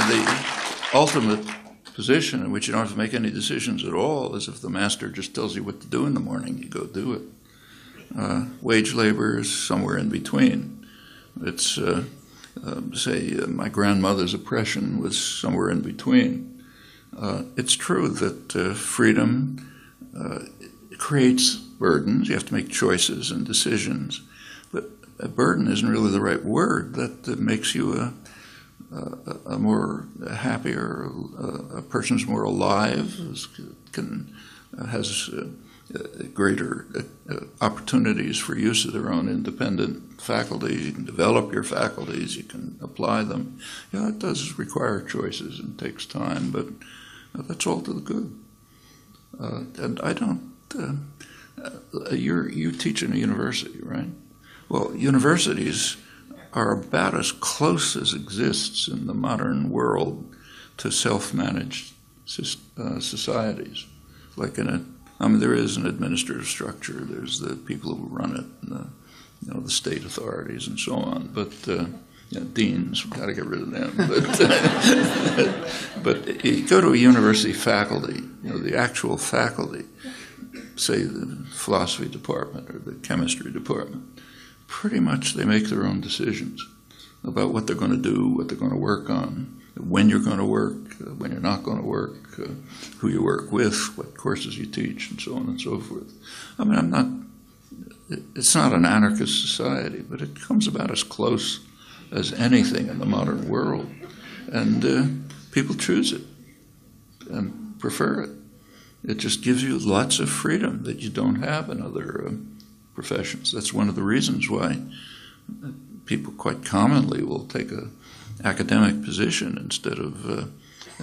the ultimate position in which you don't have to make any decisions at all is if the master just tells you what to do in the morning, you go do it. Wage labor is somewhere in between. It's, my grandmother's oppression was somewhere in between. It's true that freedom creates burdens. You have to make choices and decisions. But a burden isn't really the right word. That makes you a more happier, a person's more alive, has greater opportunities for use of their own independent faculties. You can develop your faculties, you can apply them. Yeah, it does require choices and takes time, but that's all to the good. And I don't, you teach in a university, right? Well, universities are about as close as exists in the modern world to self-managed societies. Like there is an administrative structure. There's the people who run it, and the state authorities and so on. But deans, we've got to get rid of them. But you go to a university faculty, the actual faculty, say the philosophy department or the chemistry department, pretty much they make their own decisions about what they're going to do, what they're going to work on, when you're going to work, when you're not going to work, who you work with, what courses you teach, and so on and so forth. I mean, it's not an anarchist society, but it comes about as close as anything in the modern world. And people choose it and prefer it. It just gives you lots of freedom that you don't have in other professions. That's one of the reasons why people quite commonly will take an academic position instead of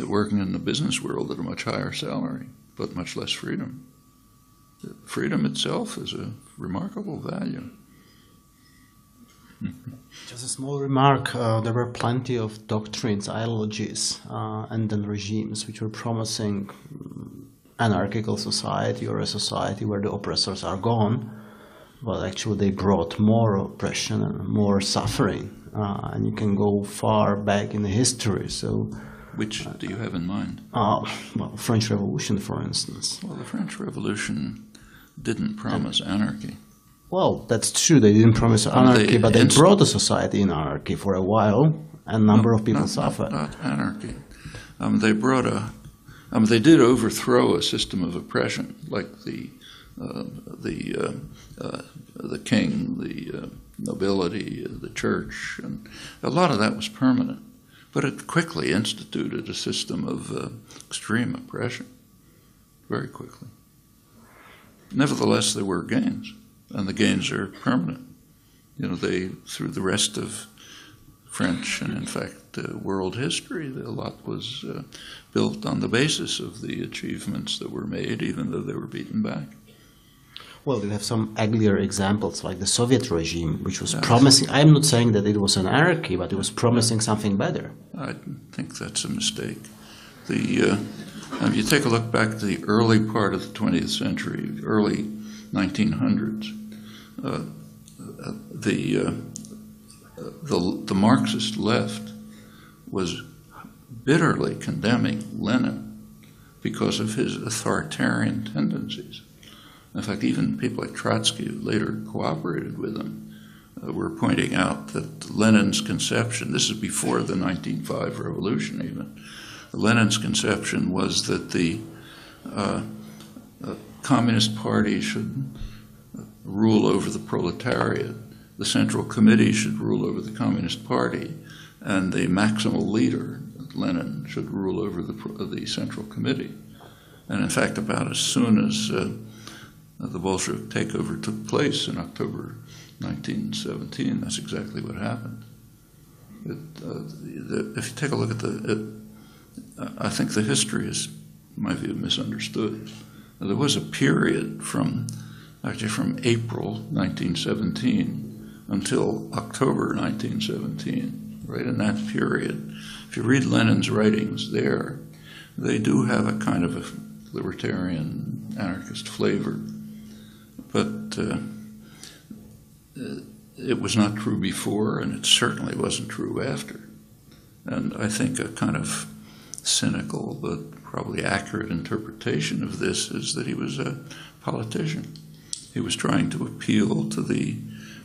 working in the business world at a much higher salary, but much less freedom. Freedom itself is a remarkable value. Just a small remark. There were plenty of doctrines, ideologies, and then regimes which were promising anarchical society or a society where the oppressors are gone. Well, actually, they brought more oppression and more suffering, and you can go far back in the history. So, which do you have in mind? Well, French Revolution, for instance. Well, the French Revolution didn't promise anarchy. Well, that's true. They didn't promise anarchy, but they brought a society in anarchy for a while, and a number of people suffered. Not anarchy. They brought they did overthrow a system of oppression, like the king, the nobility, the church, and a lot of that was permanent. But it quickly instituted a system of extreme oppression, very quickly. Nevertheless, there were gains, and the gains are permanent. They, through the rest of French and, in fact, world history. A lot was built on the basis of the achievements that were made, even though they were beaten back. Well, we have some uglier examples, like the Soviet regime, which was promising. I'm not saying that it was an anarchy, but it was promising something better. I think that's a mistake. If you take a look back to the early part of the 20th century, early 1900s, the Marxist left was bitterly condemning Lenin because of his authoritarian tendencies. In fact, even people like Trotsky, who later cooperated with him, were pointing out that Lenin's conception, this is before the 1905 revolution even, Lenin's conception was that the Communist Party should rule over the proletariat, the Central Committee should rule over the Communist Party, and the maximal leader, Lenin, should rule over the Central Committee. And in fact, about as soon as the Bolshevik takeover took place in October 1917, that's exactly what happened. If you take a look at I think the history is, in my view, misunderstood. There was a period from April 1917 until October 1917, right in that period. If you read Lenin's writings there, they do have a kind of a libertarian, anarchist flavor. But it was not true before, and it certainly wasn't true after. And I think a kind of cynical but probably accurate interpretation of this is that he was a politician. He was trying to appeal to the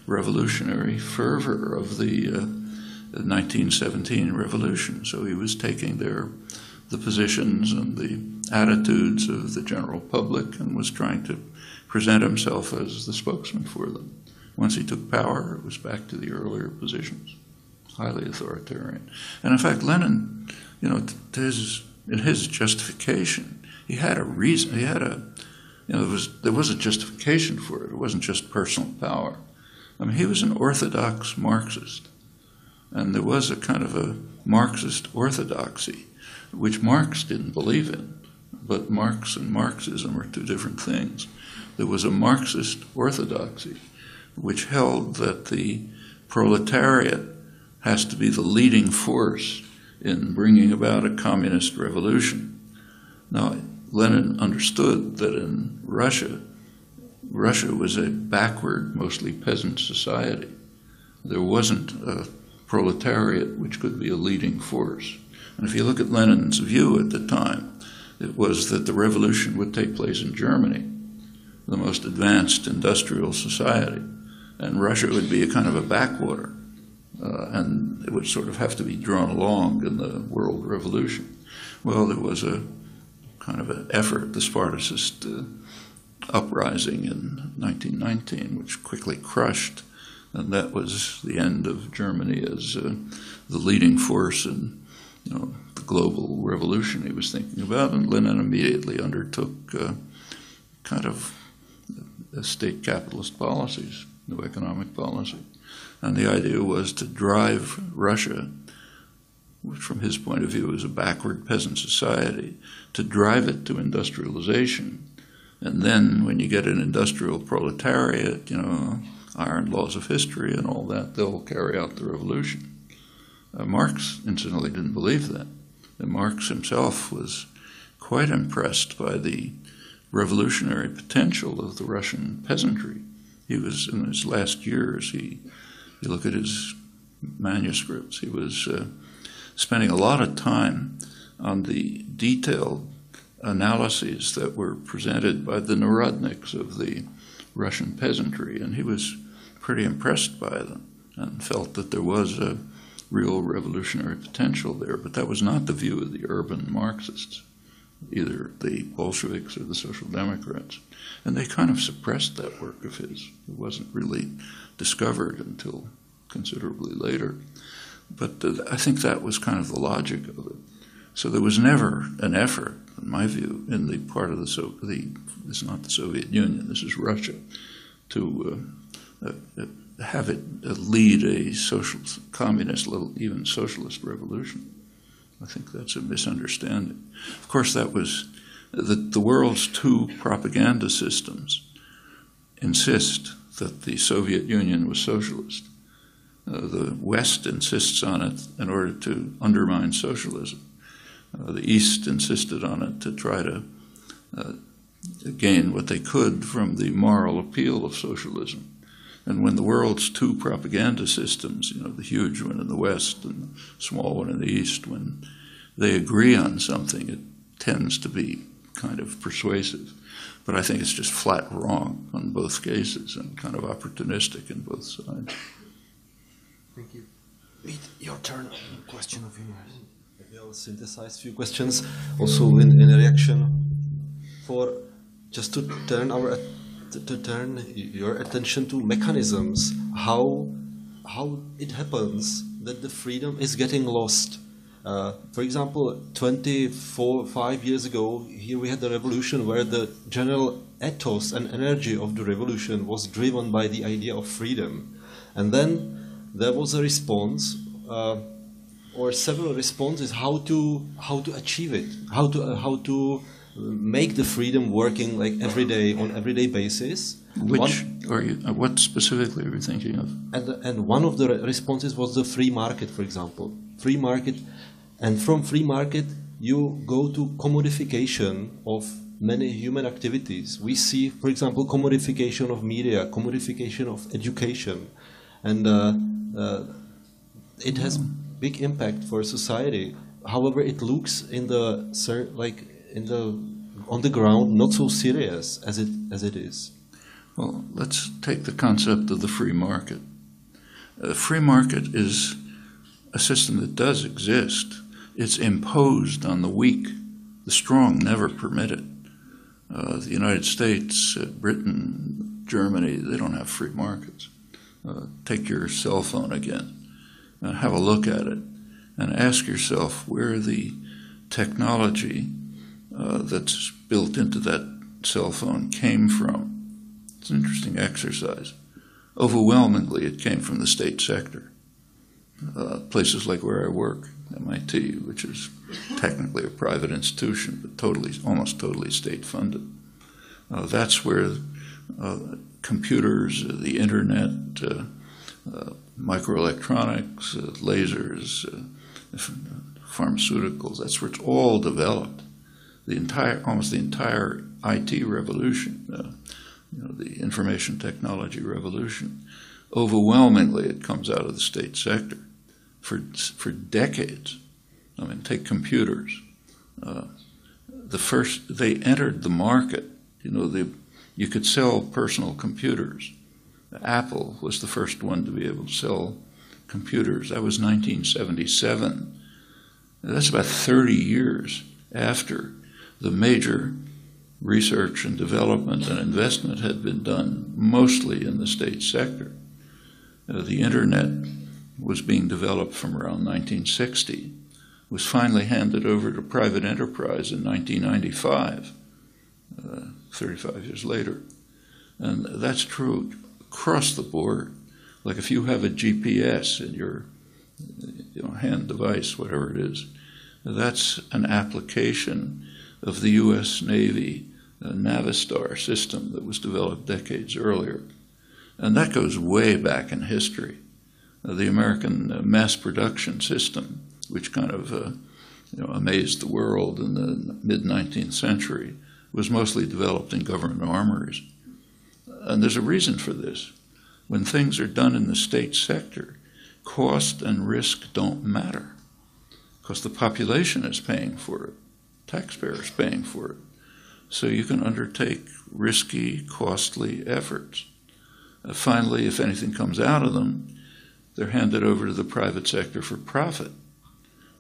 revolutionary fervor of the 1917 revolution. So he was taking the positions and the attitudes of the general public and was trying to present himself as the spokesman for them. Once he took power, it was back to the earlier positions, highly authoritarian. And in fact, Lenin, in his justification, he had a reason. He had there was a justification for it. It wasn't just personal power. I mean, he was an orthodox Marxist, and there was a kind of a Marxist orthodoxy, which Marx didn't believe in. But Marx and Marxism are two different things. There was a Marxist orthodoxy, which held that the proletariat has to be the leading force in bringing about a communist revolution. Now, Lenin understood that in Russia was a backward, mostly peasant society. There wasn't a proletariat which could be a leading force. And if you look at Lenin's view at the time, it was that the revolution would take place in Germany, the most advanced industrial society, and Russia would be a kind of a backwater, and it would sort of have to be drawn along in the world revolution. Well, there was a kind of an effort, the Spartacist uprising in 1919, which quickly crushed, and that was the end of Germany as the leading force in the global revolution he was thinking about, and Lenin immediately undertook kind of state capitalist policies, new economic policy. And the idea was to drive Russia, which from his point of view was a backward peasant society, to drive it to industrialization. And then when you get an industrial proletariat, iron laws of history and all that, they'll carry out the revolution. Marx, incidentally, didn't believe that. And Marx himself was quite impressed by the revolutionary potential of the Russian peasantry. He was, in his last years, you look at his manuscripts, he was spending a lot of time on the detailed analyses that were presented by the Narodniks of the Russian peasantry, and he was pretty impressed by them and felt that there was a real revolutionary potential there. But that was not the view of the urban Marxists, either the Bolsheviks or the Social Democrats. And they kind of suppressed that work of his. It wasn't really discovered until considerably later. But I think that was kind of the logic of it. So there was never an effort, in my view, in the part of this is not the Soviet Union, this is Russia, to have it lead a socialist, communist, even socialist revolution. I think that's a misunderstanding. Of course, that was the world's two propaganda systems insist that the Soviet Union was socialist. The West insists on it in order to undermine socialism. The East insisted on it to try to gain what they could from the moral appeal of socialism. And when the world's two propaganda systems, the huge one in the West and the small one in the East, when they agree on something, it tends to be kind of persuasive. But I think it's just flat wrong on both cases and kind of opportunistic in both sides. Thank you. Your turn. Question of yours. Maybe I'll synthesize a few questions also in reaction for just to turn your attention to mechanisms, how it happens that the freedom is getting lost. For example, 5 years ago, here we had the revolution where the general ethos and energy of the revolution was driven by the idea of freedom. And then there was a response, or several responses, how to achieve it, how to make the freedom working like every day on everyday basis. What specifically are you thinking of? And one of the responses was the free market, for example. Free market, and from free market you go to commodification of many human activities. We see, for example, commodification of media, commodification of education, and it has big impact for society. However, it looks on the ground not so serious as it is. Well, let's take the concept of the free market. The free market is a system that does exist. It's imposed on the weak. The strong never permit it. The United States, Britain, Germany, they don't have free markets. Take your cell phone again and have a look at it and ask yourself where the technology that's built into that cell phone came from. It's an interesting exercise. Overwhelmingly, it came from the state sector. Places like where I work, MIT, which is technically a private institution, but almost totally state-funded. That's where computers, the internet, microelectronics, lasers, pharmaceuticals, that's where it's all developed. Almost the entire IT revolution, the information technology revolution, overwhelmingly it comes out of the state sector. For decades, I mean, take computers. They entered the market. You could sell personal computers. Apple was the first one to be able to sell computers. That was 1977. That's about 30 years after the major research and development and investment had been done mostly in the state sector. The internet was being developed from around 1960, was finally handed over to private enterprise in 1995, 35 years later. And that's true across the board. Like if you have a GPS in your hand device, whatever it is, that's an application of the U.S. Navy Navistar system that was developed decades earlier. And that goes way back in history. The American mass production system, which kind of amazed the world in the mid-19th century, was mostly developed in government armories. And there's a reason for this. When things are done in the state sector, cost and risk don't matter because the population is paying for it, taxpayers paying for it. So you can undertake risky, costly efforts. Finally, if anything comes out of them, they're handed over to the private sector for profit.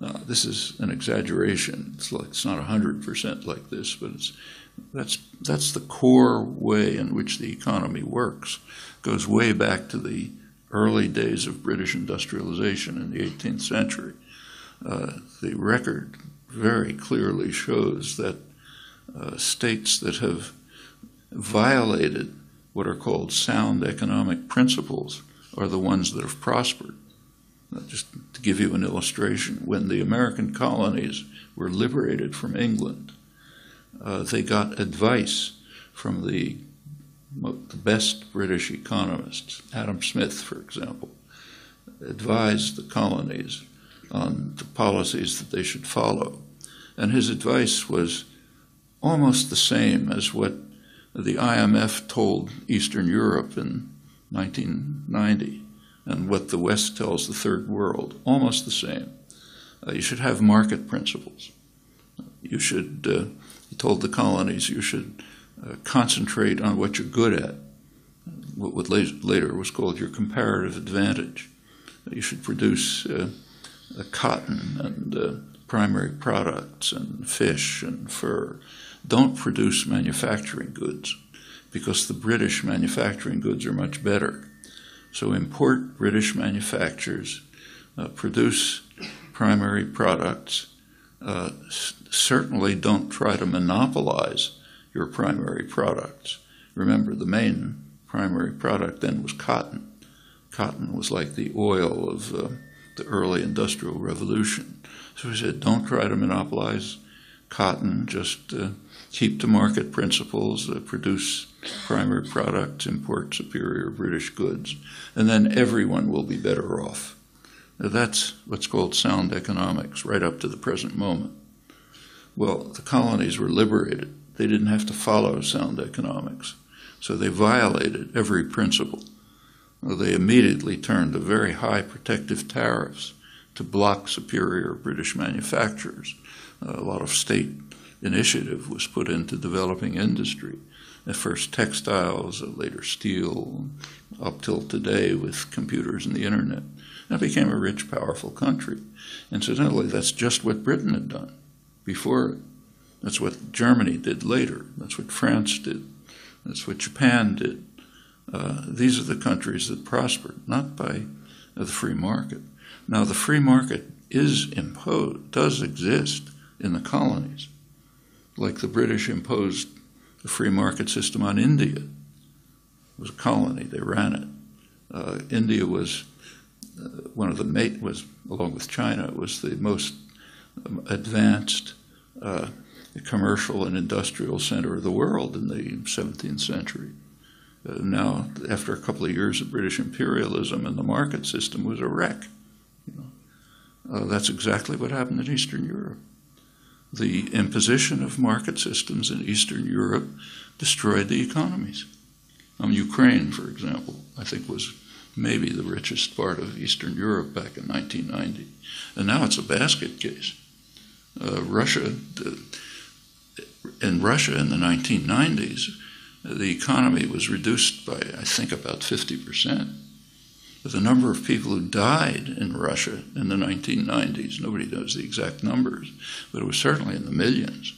Now, this is an exaggeration. It's not 100% like this, but that's the core way in which the economy works. It goes way back to the early days of British industrialization in the 18th century. The record very clearly shows that states that have violated what are called sound economic principles are the ones that have prospered. Just to give you an illustration, when the American colonies were liberated from England, they got advice from the best British economists. Adam Smith, for example, advised the colonies on the policies that they should follow. And his advice was almost the same as what the IMF told Eastern Europe in 1990 and what the West tells the Third World, almost the same. You should have market principles. You should, he told the colonies, you should concentrate on what you're good at, what later was called your comparative advantage. You should produce cotton and primary products and fish and fur. Don't produce manufacturing goods, because the British manufacturing goods are much better. So import British manufacturers, produce primary products. Certainly don't try to monopolize your primary products. Remember, the main primary product then was cotton. Cotton was like the oil of the early Industrial Revolution. So he said, don't try to monopolize cotton, just keep to market principles, produce primary products, import superior British goods, and then everyone will be better off. Now, that's what's called sound economics, right up to the present moment. Well, the colonies were liberated. They didn't have to follow sound economics, so they violated every principle. Well, they immediately turned to very high protective tariffs to block superior British manufacturers. A lot of state initiative was put into developing industry. At first textiles, later steel, up till today with computers and the internet. That became a rich, powerful country. Incidentally, that's just what Britain had done before it. That's what Germany did later. That's what France did. That's what Japan did. These are the countries that prospered, not by the free market. Now, the free market is imposed, does exist in the colonies, like the British imposed the free market system on India. It was a colony, they ran it. India was one of the, along with China, was the most advanced commercial and industrial center of the world in the 17th century. Now, after a couple of years of British imperialism, and the market system was a wreck. That's exactly what happened in Eastern Europe. The imposition of market systems in Eastern Europe destroyed the economies. Ukraine, for example, I think was maybe the richest part of Eastern Europe back in 1990. And now it's a basket case. Russia in the 1990s, the economy was reduced by, I think, about 50%. But the number of people who died in Russia in the 1990s, nobody knows the exact numbers, but it was certainly in the millions.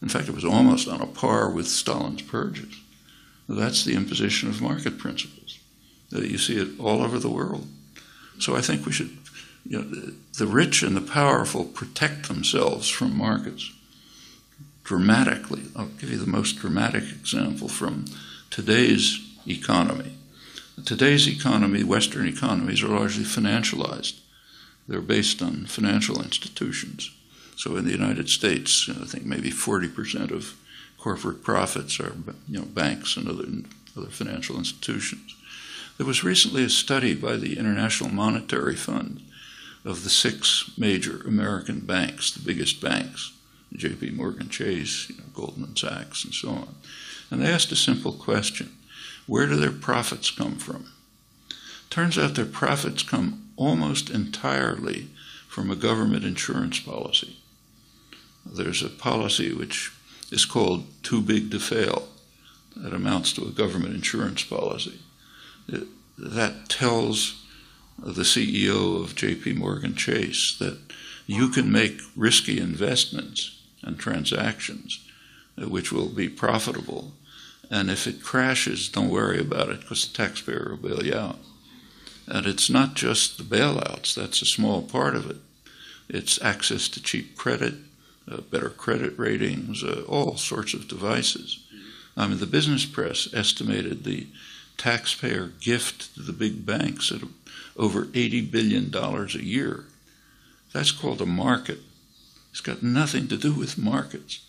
In fact, it was almost on a par with Stalin's purges. That's the imposition of market principles. You see it all over the world. So I think we should, the rich and the powerful protect themselves from markets dramatically. I'll give you the most dramatic example from today's economy. Today's economy, Western economies, are largely financialized. They're based on financial institutions. So in the United States, I think maybe 40% of corporate profits are, banks and other financial institutions. There was recently a study by the International Monetary Fund of the 6 major American banks, the biggest banks, J.P. Morgan Chase, Goldman Sachs, and so on. And they asked a simple question: where do their profits come from? Turns out their profits come almost entirely from a government insurance policy. There's a policy which is called too big to fail. That amounts to a government insurance policy. That tells the CEO of J.P. Morgan Chase that you can make risky investments and transactions which will be profitable. And if it crashes, don't worry about it, because the taxpayer will bail you out. And it's not just the bailouts, that's a small part of it. It's access to cheap credit, better credit ratings, all sorts of devices. The business press estimated the taxpayer gift to the big banks at over $80 billion a year. That's called a market. It's got nothing to do with markets.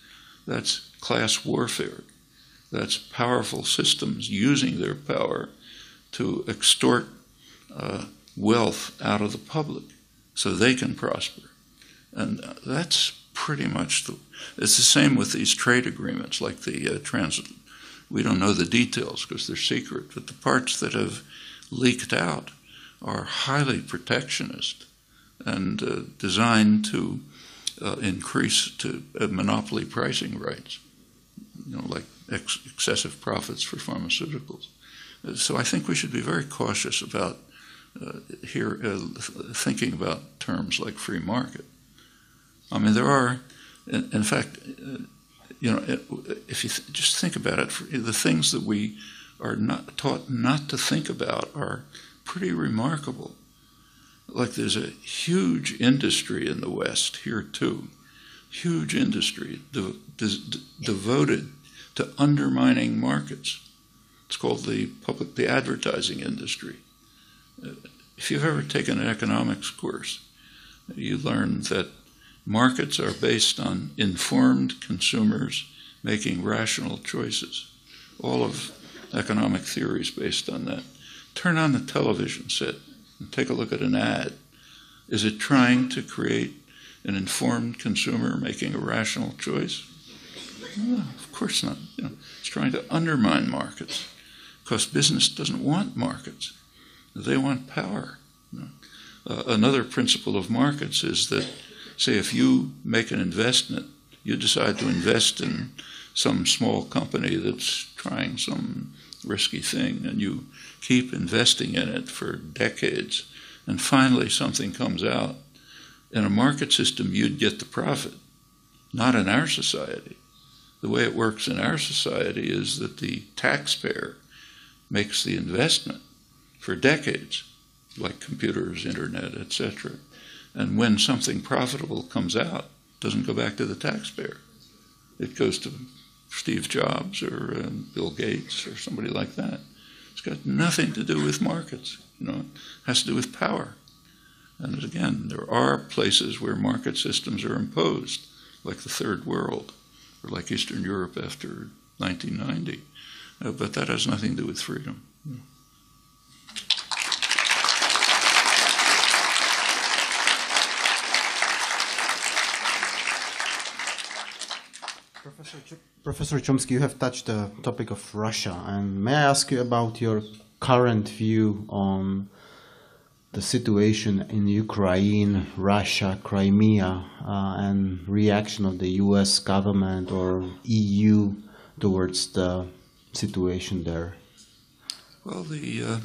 That's class warfare. That's powerful systems using their power to extort wealth out of the public so they can prosper. And that's pretty much it's the same with these trade agreements, like the we don't know the details because they're secret, but the parts that have leaked out are highly protectionist and designed to increase to monopoly pricing rights, like excessive profits for pharmaceuticals. So I think we should be very cautious about thinking about terms like free market. I mean, there are, in fact, if you just think about it, the things that we are not taught not to think about are pretty remarkable. Like there's a huge industry in the West here too, huge industry devoted to undermining markets. It's called the advertising industry. If you've ever taken an economics course, you learn that markets are based on informed consumers making rational choices. All of economic theory is based on that. Turn on the television set and take a look at an ad. Is it trying to create an informed consumer making a rational choice? No, of course not. It's trying to undermine markets because business doesn't want markets. They want power. Another principle of markets is that, say, if you make an investment, you decide to invest in some small company that's trying some risky thing, and you keep investing in it for decades, and finally something comes out. In a market system, you'd get the profit, not in our society. The way it works in our society is that the taxpayer makes the investment for decades, like computers, internet, etc. And when something profitable comes out, it doesn't go back to the taxpayer. It goes to Steve Jobs or Bill Gates or somebody like that. It's got nothing to do with markets. It has to do with power. And again, there are places where market systems are imposed, like the Third World or like Eastern Europe after 1990. But that has nothing to do with freedom. Professor Chomsky, you have touched the topic of Russia, and may I ask you about your current view on the situation in Ukraine, Russia, Crimea, and reaction of the US government or EU towards the situation there? Well, the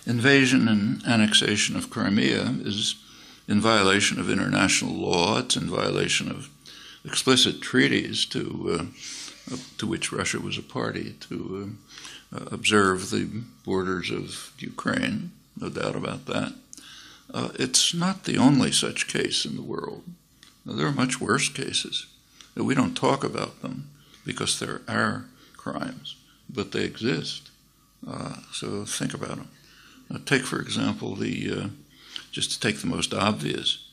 invasion and annexation of Crimea is in violation of international law. It's in violation of explicit treaties to which Russia was a party, to observe the borders of Ukraine, no doubt about that. It's not the only such case in the world. There are much worse cases. We don't talk about them because they're our crimes, but they exist. So think about them. Take, for example, just to take the most obvious,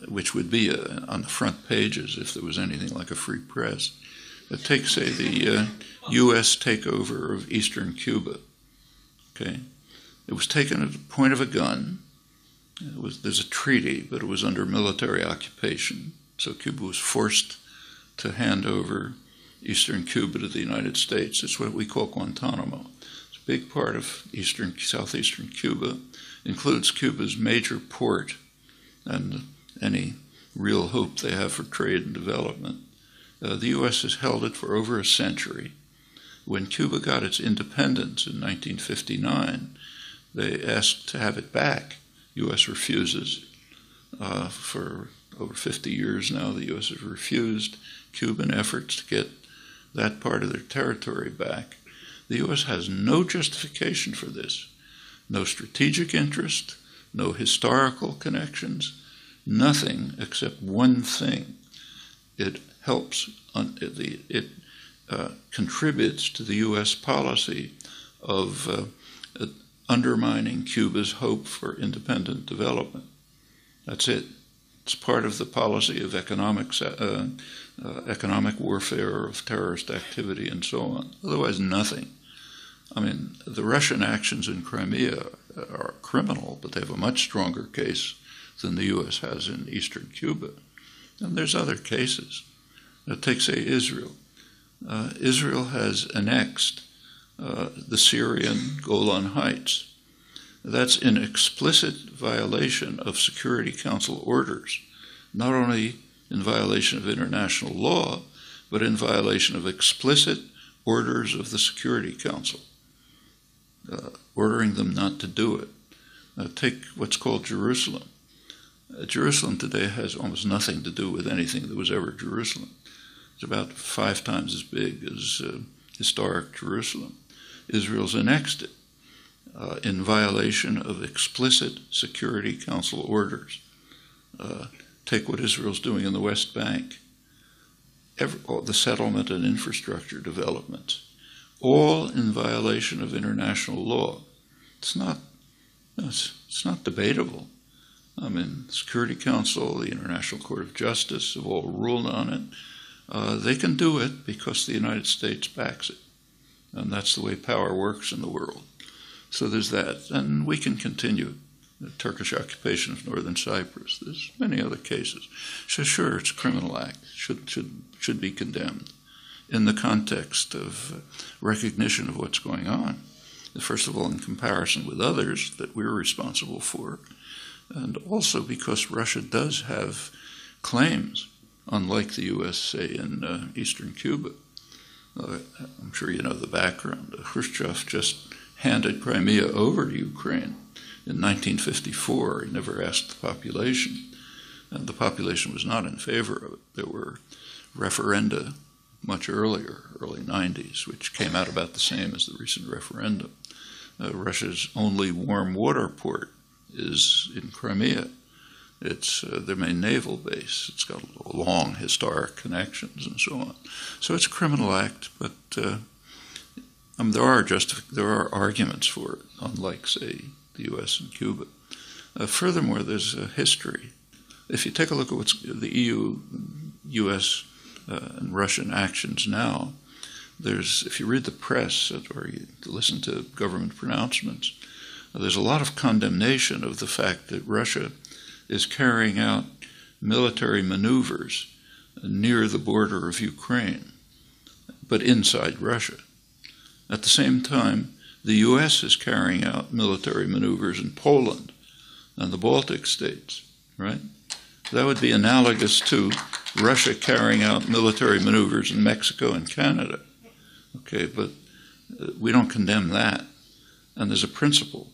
which would be on the front pages if there was anything like a free press. Take, say, the U.S. takeover of eastern Cuba. Okay, it was taken at the point of a gun. There's a treaty, but it was under military occupation. So Cuba was forced to hand over eastern Cuba to the United States. It's what we call Guantanamo. It's a big part of southeastern Cuba. Includes Cuba's major port and any real hope they have for trade and development. The U.S. has held it for over a century. When Cuba got its independence in 1959, they asked to have it back. U.S. refuses. For over 50 years now, the U.S. has refused Cuban efforts to get that part of their territory back. The U.S. has no justification for this. No strategic interest, no historical connections, nothing except one thing. It helps, it contributes to the U.S. policy of undermining Cuba's hope for independent development. That's it. It's part of the policy of economic warfare, of terrorist activity, and so on. Otherwise, nothing. I mean, the Russian actions in Crimea are criminal, but they have a much stronger case than the U.S. has in eastern Cuba. And there's other cases. Take, say, Israel. Israel has annexed the Syrian Golan Heights. That's in explicit violation of Security Council orders, not only in violation of international law, but in violation of explicit orders of the Security Council, ordering them not to do it. Take what's called Jerusalem. Jerusalem today has almost nothing to do with anything that was ever Jerusalem. It's about 5 times as big as historic Jerusalem. Israel's annexed it in violation of explicit Security Council orders. Take what Israel's doing in the West Bank, the settlement and infrastructure developments, all in violation of international law. It's not debatable. I mean, the Security Council, the International Court of Justice have all ruled on it. They can do it because the United States backs it. And that's the way power works in the world. So there's that. And we can continue. The Turkish occupation of northern Cyprus. There's many other cases. So sure, it's a criminal act. Should be condemned in the context of recognition of what's going on. First of all, in comparison with others that we're responsible for. And also because Russia does have claims, unlike the U.S., say, in eastern Cuba. I'm sure you know the background. Khrushchev just handed Crimea over to Ukraine in 1954. He never asked the population, and the population was not in favor of it. There were referenda much earlier, early 90s, which came out about the same as the recent referendum. Russia's only warm water port is in Crimea. It's their main naval base. It's got long historic connections and so on. So it's a criminal act, but there are arguments for it, unlike, say, the U.S. and Cuba. Furthermore, there's a history. If you take a look at what's the EU, U.S., and Russian actions now, if you read the press or you listen to government pronouncements, there's a lot of condemnation of the fact that Russia is carrying out military maneuvers near the border of Ukraine, but inside Russia. At the same time, the U.S. is carrying out military maneuvers in Poland and the Baltic states, right? That would be analogous to Russia carrying out military maneuvers in Mexico and Canada. Okay, but we don't condemn that. And there's a principle.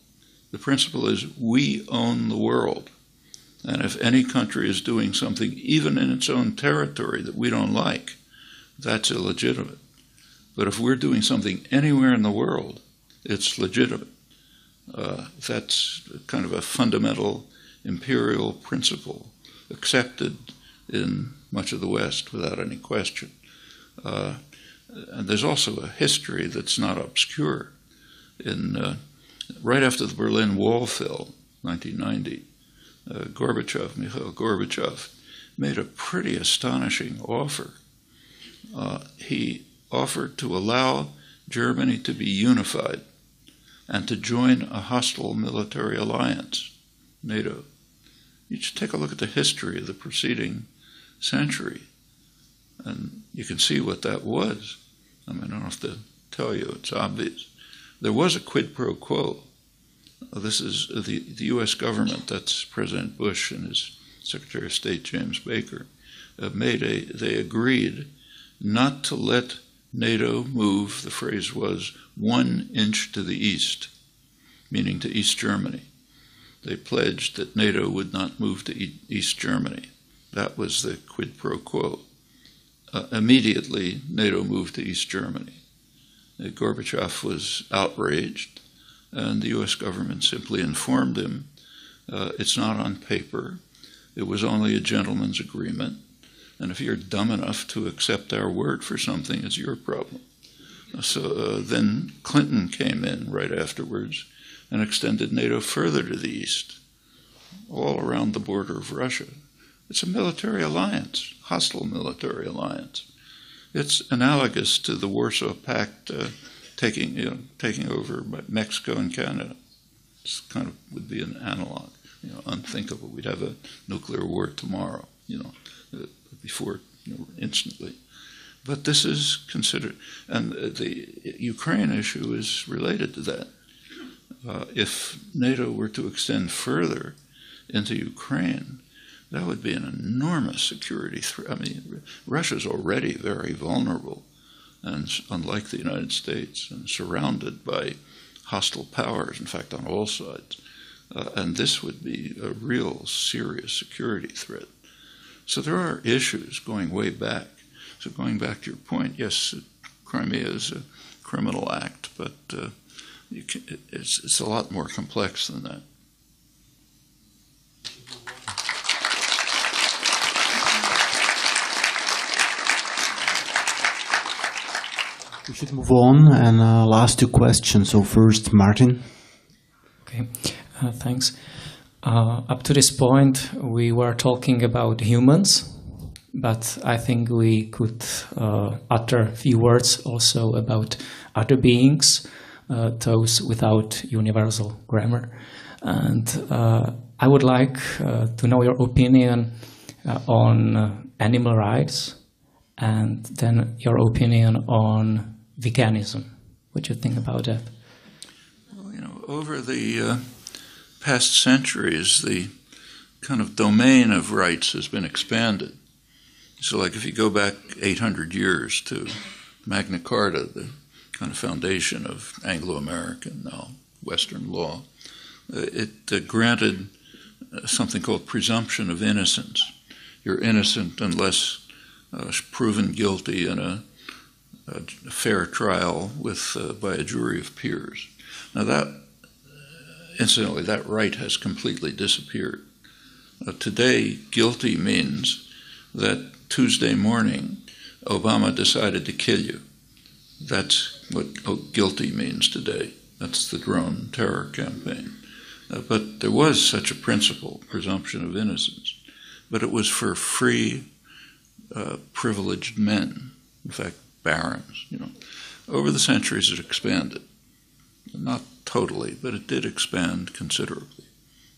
The principle is we own the world. And if any country is doing something, even in its own territory, that we don't like, that's illegitimate. But if we're doing something anywhere in the world, it's legitimate. That's kind of a fundamental imperial principle accepted in much of the West without any question. And there's also a history that's not obscure. Right after the Berlin Wall fell, 1990, Mikhail Gorbachev, made a pretty astonishing offer. He offered to allow Germany to be unified and to join a hostile military alliance, NATO. You should take a look at the history of the preceding century, and you can see what that was. I mean, I don't have to tell you, it's obvious. There was a quid pro quo. This is the U.S. government, that's President Bush and his Secretary of State, James Baker, they agreed not to let NATO move, the phrase was, 1 inch to the east, meaning to East Germany. They pledged that NATO would not move to East Germany. That was the quid pro quo. Immediately, NATO moved to East Germany. Gorbachev was outraged, and the U.S. government simply informed him, it's not on paper, it was only a gentleman's agreement, and if you're dumb enough to accept our word for something, it's your problem. So then Clinton came in right afterwards and extended NATO further to the east, all around the border of Russia. It's a military alliance, hostile military alliance. It's analogous to the Warsaw Pact taking over Mexico and Canada. It's kind of would be an analog, unthinkable. We'd have a nuclear war tomorrow, before instantly. But this is considered, and the Ukraine issue is related to that. If NATO were to extend further into Ukraine, that would be an enormous security threat. I mean, Russia's already very vulnerable, and unlike the United States, and surrounded by hostile powers, in fact, on all sides. And this would be a real serious security threat. So there are issues going way back. So going back to your point, yes, Crimea is a criminal act, but it's a lot more complex than that. We should move on, and last two questions. So first, Martin. Okay, thanks. Up to this point, we were talking about humans, but I think we could utter a few words also about other beings, those without universal grammar. And I would like to know your opinion on animal rights, and then your opinion on veganism. What do you think about that? Well, over the past centuries, the kind of domain of rights has been expanded. So like if you go back 800 years to Magna Carta, the kind of foundation of Anglo-American, now Western law, it granted something called presumption of innocence. You're innocent unless proven guilty in a fair trial by a jury of peers. Now that, incidentally, that right has completely disappeared. Today, guilty means that Tuesday morning, Obama decided to kill you. That's what guilty means today. That's the drone terror campaign. But there was such a principle, presumption of innocence, but it was for free, privileged men, in fact, barons. Over the centuries it expanded. Not totally, but it did expand considerably.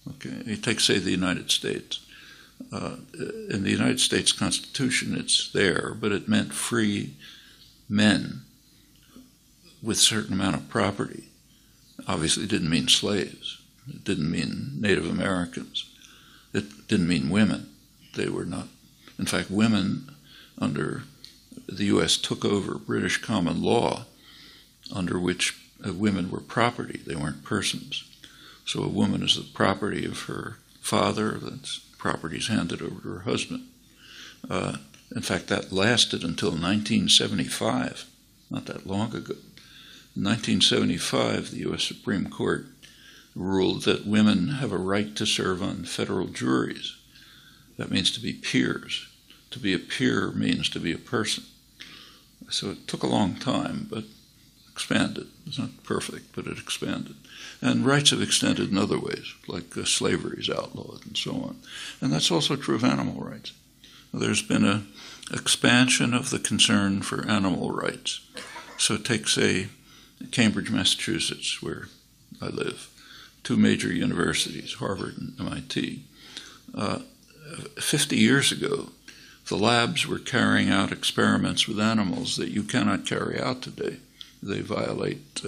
Okay, you take, say, the United States. In the United States Constitution, it's there, but it meant free men with a certain amount of property. Obviously, it didn't mean slaves. It didn't mean Native Americans. It didn't mean women. They were not. In fact, women under the U.S. took over British common law, under which women were property. They weren't persons. So a woman is the property of her father. That's properties handed over to her husband. In fact, that lasted until 1975, not that long ago. In 1975, the U.S. Supreme Court ruled that women have a right to serve on federal juries. That means to be peers. To be a peer means to be a person. So it took a long time, but expanded. It's not perfect, but it expanded. And rights have extended in other ways, like slavery is outlawed and so on. And that's also true of animal rights. There's been an expansion of the concern for animal rights. So take, say, Cambridge, Massachusetts, where I live, two major universities, Harvard and MIT. 50 years ago, the labs were carrying out experiments with animals that you cannot carry out today. They violate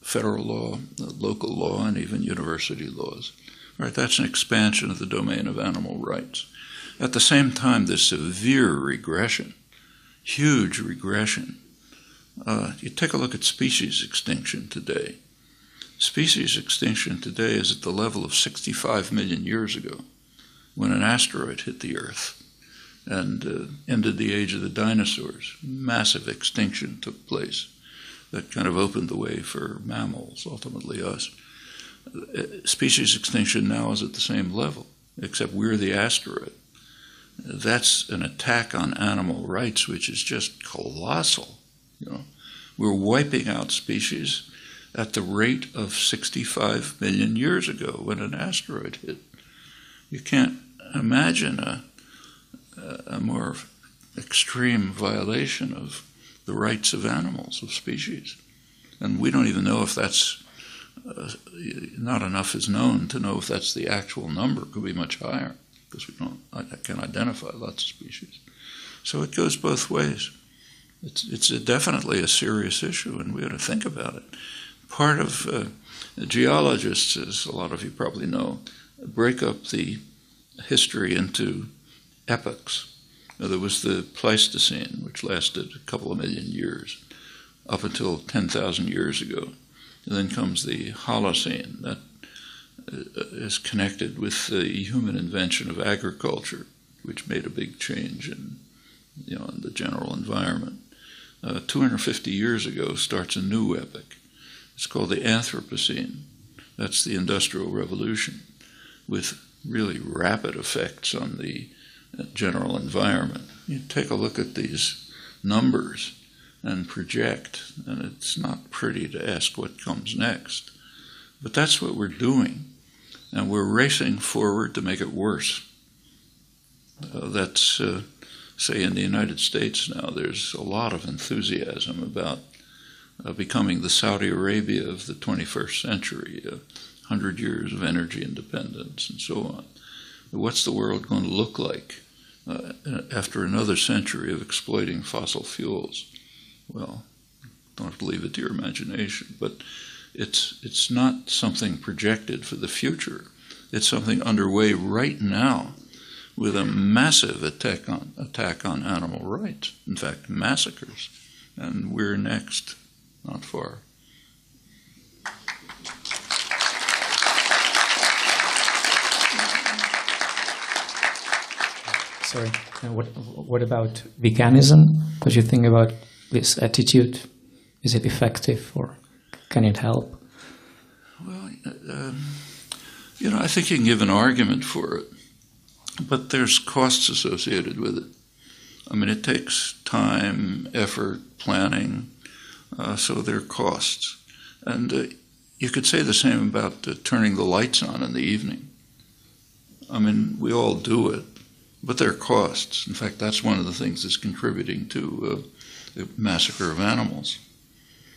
federal law, local law, and even university laws. Right, that's an expansion of the domain of animal rights. At the same time, there's severe regression, huge regression. You take a look at species extinction today. Species extinction today is at the level of 65 million years ago, when an asteroid hit the Earth and ended the age of the dinosaurs. Massive extinction took place that kind of opened the way for mammals, ultimately us. Species extinction now is at the same level, except we're the asteroid. That's an attack on animal rights, which is just colossal. You know, we're wiping out species at the rate of 65 million years ago when an asteroid hit. You can't imagine a more extreme violation of the rights of animals, of species. And we don't even know if that's, not enough is known to know if that's the actual number. It could be much higher, because I can't identify lots of species. So it goes both ways. It's definitely a serious issue, and we ought to think about it. Part of geologists, as a lot of you probably know, break up the history into epochs. Now, there was the Pleistocene, which lasted a couple of million years, up until 10,000 years ago. And then comes the Holocene, that is connected with the human invention of agriculture, which made a big change in the general environment. 250 years ago starts a new epoch. It's called the Anthropocene. That's the Industrial Revolution, with really rapid effects on the general environment. You take a look at these numbers and project, and it's not pretty to ask what comes next. But that's what we're doing, and we're racing forward to make it worse. That's, say, in the United States now, there's a lot of enthusiasm about becoming the Saudi Arabia of the 21st century, 100 years of energy independence and so on. What's the world going to look like after another century of exploiting fossil fuels? Well, don't have to leave it to your imagination, but it's not something projected for the future. It's something underway right now with a massive attack on animal rights. In fact, massacres. And we're next, not far. Sorry, and what about veganism? What do you think about this attitude? Is it effective, or can it help? Well, I think you can give an argument for it, but there's costs associated with it. I mean, it takes time, effort, planning, so there are costs. And you could say the same about turning the lights on in the evening. I mean, we all do it, but there are costs. In fact, that's one of the things that's contributing to the massacre of animals.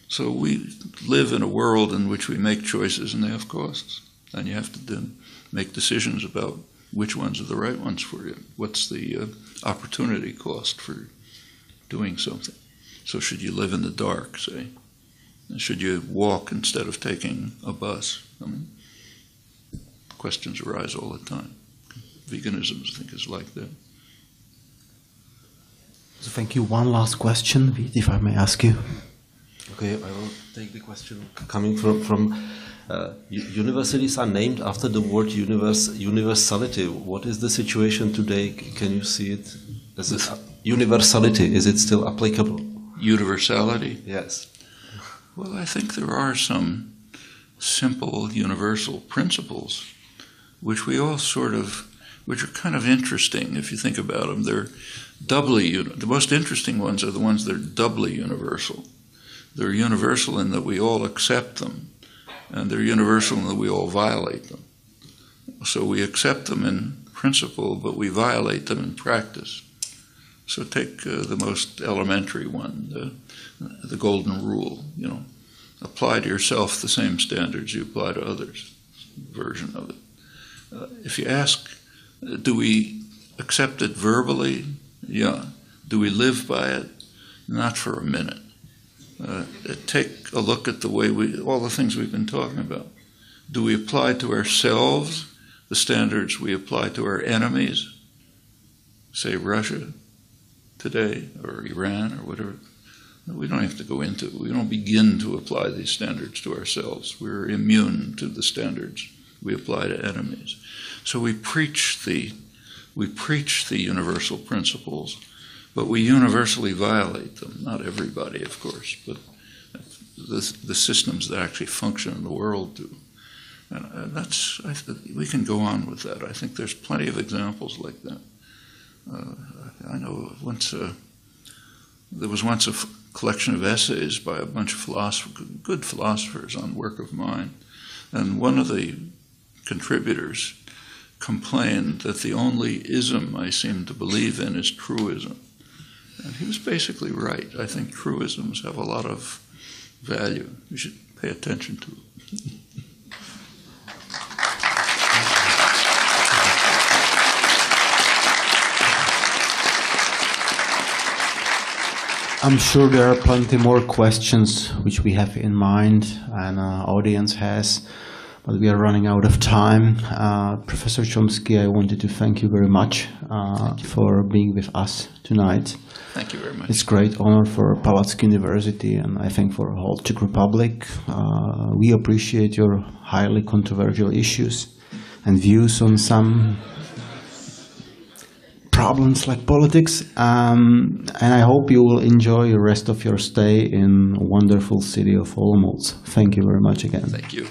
So we live in a world in which we make choices and they have costs. And you have to then make decisions about which ones are the right ones for you. What's the opportunity cost for doing something? So should you live in the dark, say? Should you walk instead of taking a bus? I mean, questions arise all the time. Veganism, I think, is like that. So thank you. One last question, if I may ask you. Okay, I will take the question coming from universities are named after the word universality. What is the situation today? Can you see it as universality? Is it still applicable? Universality? Yes. Well, I think there are some simple universal principles which we all which are kind of interesting if you think about them. They're the most interesting ones are the ones that are doubly universal. They're universal in that we all accept them, and they're universal in that we all violate them. So we accept them in principle, but we violate them in practice. So take the most elementary one, the golden rule, apply to yourself the same standards you apply to others, version of it. If you ask, do we accept it verbally? Yeah. Do we live by it? Not for a minute. Take a look at the way all the things we've been talking about. Do we apply to ourselves the standards we apply to our enemies? Say Russia today, or Iran, or whatever. We don't have to go into it. We don't begin to apply these standards to ourselves. We're immune to the standards we apply to enemies. So we preach the universal principles, but we universally violate them. Not everybody, of course, but the systems that actually function in the world do. And we can go on with that. I think there's plenty of examples like that. I know there was once a collection of essays by a bunch of good philosophers on work of mind. And one of the contributors complained that the only ism I seem to believe in is truism. And he was basically right. I think truisms have a lot of value. You should pay attention to it. I'm sure there are plenty more questions which we have in mind and audience has, but we are running out of time. Professor Chomsky, I wanted to thank you very much for being with us tonight. Thank you very much. It's a great honor for Palacký University and I think for the whole Czech Republic. We appreciate your highly controversial issues and views on some problems like politics, and I hope you will enjoy the rest of your stay in wonderful city of Olomouc. Thank you very much again. Thank you.